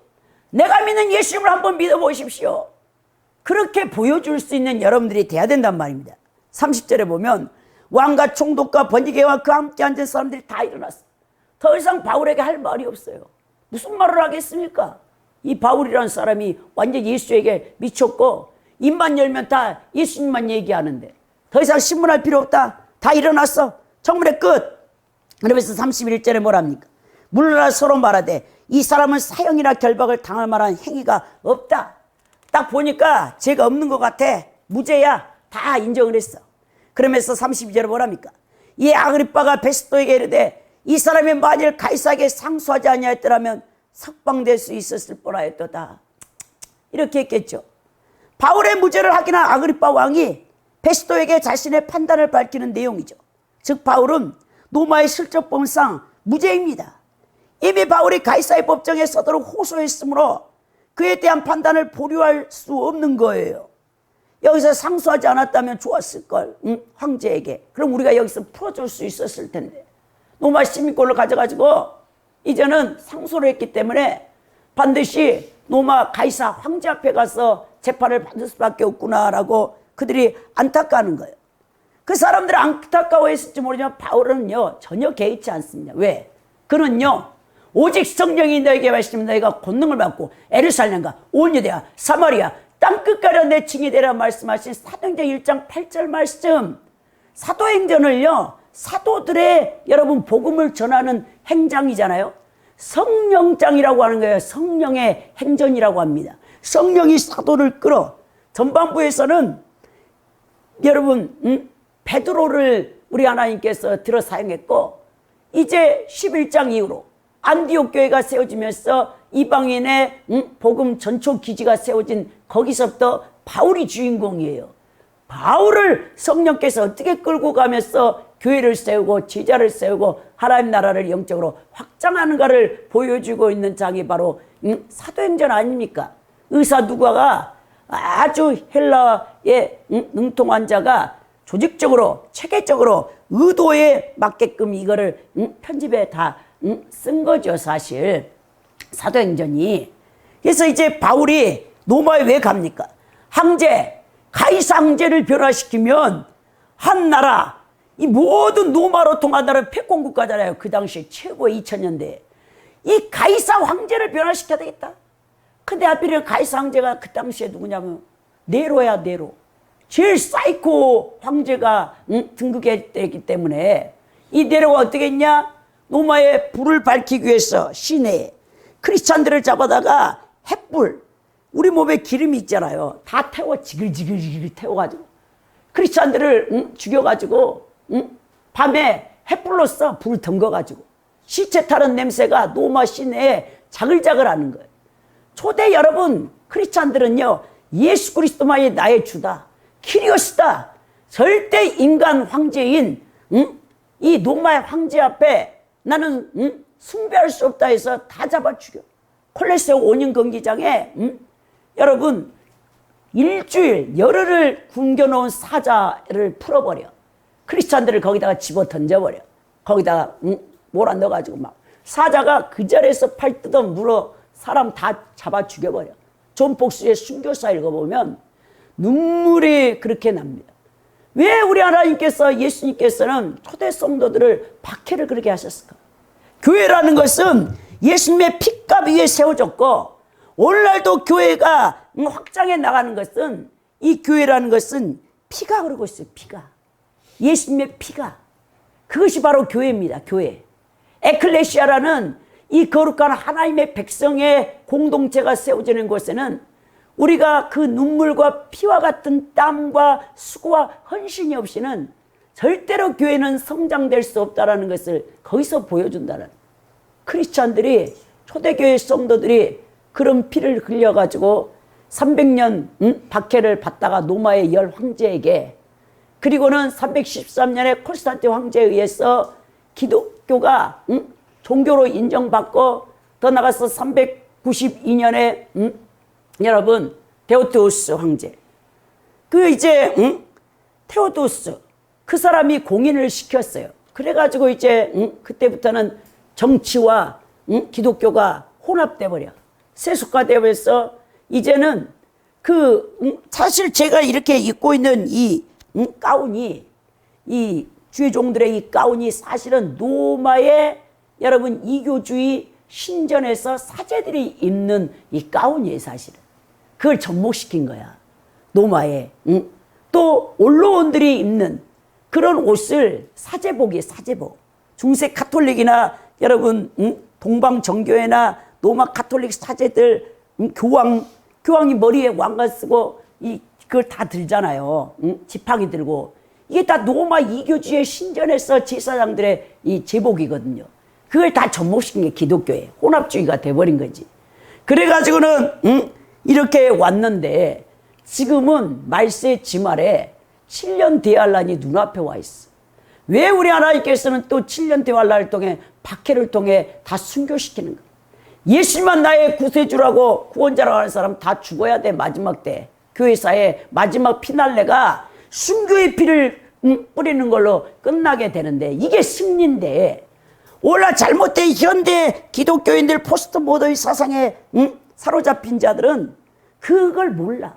A: 내가 믿는 예수님을 한번 믿어보십시오, 그렇게 보여줄 수 있는 여러분들이 돼야 된단 말입니다. 30절에 보면 왕과 총독과 번지개와 그 함께 앉은 사람들이 다 일어났어. 더 이상 바울에게 할 말이 없어요. 무슨 말을 하겠습니까? 이 바울이라는 사람이 완전 예수에게 미쳤고 입만 열면 다 예수님만 얘기하는데 더 이상 신문할 필요 없다. 다 일어났어. 청문회 끝. 그러면서 31절에 뭐랍니까? 물러나 서로 말하되 이 사람은 사형이나 결박을 당할 만한 행위가 없다. 딱 보니까 죄가 없는 것 같아. 무죄야. 다 인정을 했어. 그러면서 32절에 뭐랍니까? 이 아그리빠가 베스토에게 이르되 이 사람이 만일 가이사에게 상소하지 아니하였더라면 석방될 수 있었을 뻔하였도다. 이렇게 했겠죠. 바울의 무죄를 확인한 아그리빠 왕이 베스토에게 자신의 판단을 밝히는 내용이죠. 즉 바울은 로마의 실적법상 무죄입니다. 이미 바울이 가이사의 법정에 서도록 호소했으므로 그에 대한 판단을 보류할 수 없는 거예요. 여기서 상소하지 않았다면 좋았을걸, 황제에게. 그럼 우리가 여기서 풀어줄 수 있었을 텐데 로마 시민권을 가져가지고 이제는 상소를 했기 때문에 반드시 로마 가이사 황제 앞에 가서 재판을 받을 수밖에 없구나라고 그들이 안타까워하는 거예요. 그 사람들이 안타까워했을지 모르지만 바울은요 전혀 개의치 않습니다. 왜? 그는요 오직 성령이 너에게 말씀하시면 너희가 권능을 받고 에루살렘과 온 유대야 사마리아 땅끝가려 내 증이 되라 말씀하신 사도행전 1장 8절 말씀. 사도행전을요 사도들의 여러분 복음을 전하는 행장이잖아요. 성령장이라고 하는 거예요. 성령의 행전이라고 합니다. 성령이 사도를 끌어. 전반부에서는 여러분 베드로를 우리 하나님께서 들어 사용했고 이제 11장 이후로 안디옥 교회가 세워지면서 이방인의 복음 전초 기지가 세워진 거기서부터 바울이 주인공이에요. 바울을 성령께서 어떻게 끌고 가면서 교회를 세우고 제자를 세우고 하나님 나라를 영적으로 확장하는가를 보여주고 있는 장이 바로 사도행전 아닙니까? 의사 누가가 아주 헬라의 능통한 자가 조직적으로 체계적으로 의도에 맞게끔 이거를 편집에 다 쓴 거죠, 사실. 사도행전이. 그래서 이제 바울이 로마에 왜 갑니까? 황제, 가이사 황제를 변화시키면 한 나라, 이 모든 로마로 통한 나라는 패권국가잖아요. 그 당시에 최고의 2000년대에. 이 가이사 황제를 변화시켜야 되겠다. 근데 하필이면 가이사 황제가 그 당시에 누구냐면 네로야, 네로. 제일 사이코 황제가 등극했기 때문에 이 네로가 어떻게 했냐? 로마의 불을 밝히기 위해서 시내에 크리스찬들을 잡아다가 햇불, 우리 몸에 기름이 있잖아요. 다 태워 지글지글 태워가지고 크리스찬들을 죽여가지고 밤에 햇불로 써 불을 덩궈가지고 시체 타는 냄새가 로마 시내에 자글자글하는 거예요. 초대 여러분, 크리스찬들은요, 예수 그리스도만이 나의 주다, 키리오스다, 절대 인간 황제인 이 로마의 황제 앞에 나는 숭배할 수 없다 해서 다 잡아 죽여. 콜레세오 5년 경기장에 여러분 일주일 열흘을 굶겨놓은 사자를 풀어버려. 크리스찬들을 거기다가 집어 던져버려. 거기다가 몰아 넣어가지고 막 사자가 그 자리에서 팔 뜯어 물어 사람 다 잡아 죽여버려. 존 폭스의 순교사 읽어보면 눈물이 그렇게 납니다. 왜 우리 하나님께서, 예수님께서는 초대 성도들을 박해를 그렇게 하셨을까? 교회라는 것은 예수님의 피값 위에 세워졌고, 오늘날도 교회가 확장해 나가는 것은, 이 교회라는 것은 피가 흐르고 있어요. 피가. 예수님의 피가. 그것이 바로 교회입니다. 교회. 에클레시아라는 이 거룩한 하나님의 백성의 공동체가 세워지는 곳에는 우리가 그 눈물과 피와 같은 땀과 수고와 헌신이 없이는 절대로 교회는 성장될 수 없다는 것을 거기서 보여준다는, 크리스찬들이, 초대교회 성도들이 그런 피를 흘려가지고 300년 박해를 받다가 로마의 열 황제에게, 그리고는 313년에 콘스탄틴 황제에 의해서 기독교가 종교로 인정받고, 더 나가서 392년에 여러분 데오도스 황제, 그 이제 테오도스, 그 사람이 공인을 시켰어요. 그래가지고 이제 그때부터는 정치와 기독교가 혼합돼 버려, 세속화돼 버려서 이제는 그 사실 제가 이렇게 입고 있는 이 가운이, 이 주의 종들의 이 가운이 사실은 로마의 여러분 이교주의 신전에서 사제들이 입는 이 가운이에요. 사실은 그걸 접목시킨 거야, 로마에. 또 원로원들이 입는 그런 옷을 사제복이에요. 사제복. 중세 카톨릭이나 여러분 동방 정교회나 로마 카톨릭 사제들, 교황이 머리에 왕관 쓰고 그걸 다 들잖아요. 지팡이 들고. 이게 다 로마 이교주의 신전에서 제사장들의 이 제복이거든요. 그걸 다 접목시킨 게 기독교에 혼합주의가 돼버린 거지. 그래가지고는 이렇게 왔는데, 지금은 말세 지말에 7년 대환란이 눈앞에 와 있어. 왜 우리 하나님께서는 또 7년 대환란을 통해, 박해를 통해 다 순교시키는 거야? 예수만 나의 구세주라고 구원자라고 하는 사람 다 죽어야 돼. 마지막 때 교회사의 마지막 피날레가 순교의 피를 뿌리는 걸로 끝나게 되는데, 이게 승리인데, 올라 잘못된 현대 기독교인들 포스트 모더의 사상에 사로잡힌 자들은 그걸 몰라.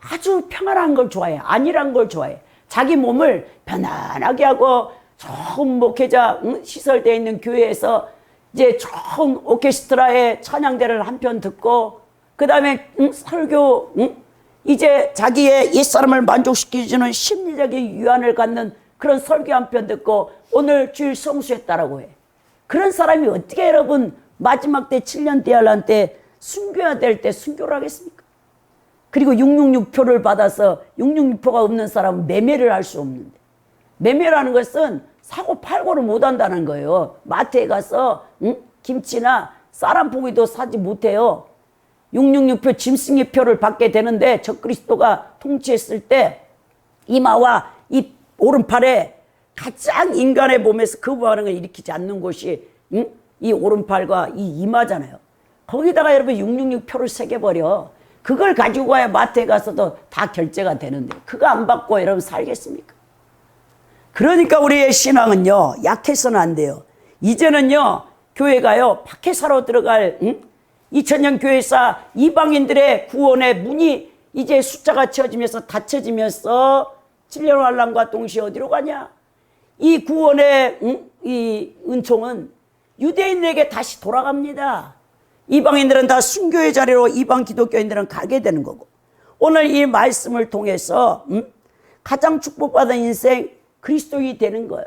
A: 아주 평안한 걸 좋아해. 안일한 걸 좋아해. 자기 몸을 편안하게 하고 좋은 목회자 시설되어 있는 교회에서 이제 좋은 오케스트라의 찬양대를 한 편 듣고, 그 다음에 설교, 이제 자기의 옛사람을 만족시켜주는 심리적인 유한을 갖는 그런 설교 한 편 듣고 오늘 주일 성수했다라고 해. 그런 사람이 어떻게 여러분 마지막 때 7년 대환란 때 순교해야 될 때 순교를 하겠습니까? 그리고 666표를 받아서 666표가 없는 사람은 매매를 할 수 없는데, 매매라는 것은 사고 팔고를 못한다는 거예요. 마트에 가서 김치나 쌀한포기도 사지 못해요. 666표 짐승의표를 받게 되는데 적그리스도가 통치했을 때 이마와 이 오른팔에 가장 인간의 몸에서 그 반응을 일으키지 않는 곳이 이 오른팔과 이 이마잖아요. 거기다가 여러분 666표를 새겨버려. 그걸 가지고 가야 마트에 가서도 다 결제가 되는데 그거 안 받고 여러분 살겠습니까? 그러니까 우리의 신앙은요, 약해서는 안 돼요. 이제는요, 교회가요, 박해사로 들어갈 2000년 교회사 이방인들의 구원의 문이 이제 숫자가 채워지면서 닫혀지면서 7년 환란과 동시에 어디로 가냐? 이 구원의 이 은총은 유대인에게 다시 돌아갑니다. 이방인들은 다 순교의 자리로 이방 기독교인들은 가게 되는 거고, 오늘 이 말씀을 통해서 가장 축복받은 인생 그리스도인이 되는 거예요.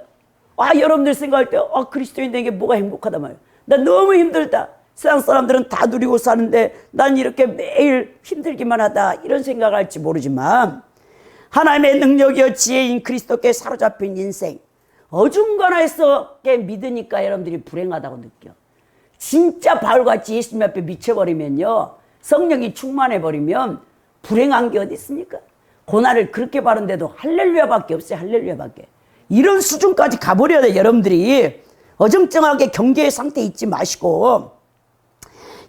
A: 여러분들 생각할 때 그리스도인 되는 게 뭐가 행복하다 말이에요. 나 너무 힘들다. 세상 사람들은 다 누리고 사는데 난 이렇게 매일 힘들기만 하다, 이런 생각할지 모르지만 하나님의 능력이여 지혜인 그리스도께 사로잡힌 인생, 어중간해서 믿으니까 여러분들이 불행하다고 느껴. 진짜 바울같이 예수님 앞에 미쳐버리면요, 성령이 충만해버리면 불행한 게 어디 있습니까? 고난을 그렇게 바른데도 할렐루야밖에 없어요. 할렐루야밖에. 이런 수준까지 가버려야 돼. 여러분들이 어정쩡하게 경계의 상태에 있지 마시고,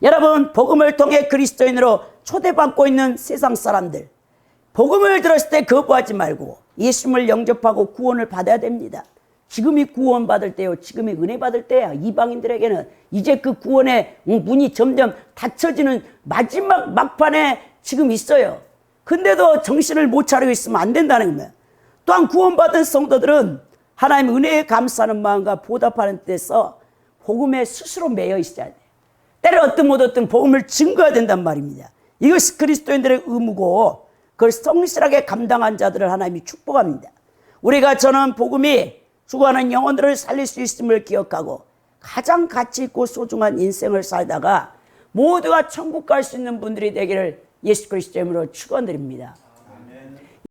A: 여러분 복음을 통해 그리스도인으로 초대받고 있는 세상 사람들, 복음을 들었을 때 거부하지 말고 예수님을 영접하고 구원을 받아야 됩니다. 지금이 구원 받을 때요, 지금이 은혜 받을 때야. 이방인들에게는 이제 그 구원의 문이 점점 닫혀지는 마지막 막판에 지금 있어요. 근데도 정신을 못 차리고 있으면 안 된다는 거예요. 또한 구원받은 성도들은 하나님 은혜에 감사하는 마음과 보답하는 데서 복음에 스스로 매여 있어야 돼요. 때를 얻든 못 얻든 복음을 증거해야 된단 말입니다. 이것이 그리스도인들의 의무고, 그걸 성실하게 감당한 자들을 하나님이 축복합니다. 우리가 저는 복음이 죽어가는 영혼들을 살릴 수 있음을 기억하고 가장 가치 있고 소중한 인생을 살다가 모두가 천국 갈 수 있는 분들이 되기를 예수 그리스도 이름으로 축원드립니다.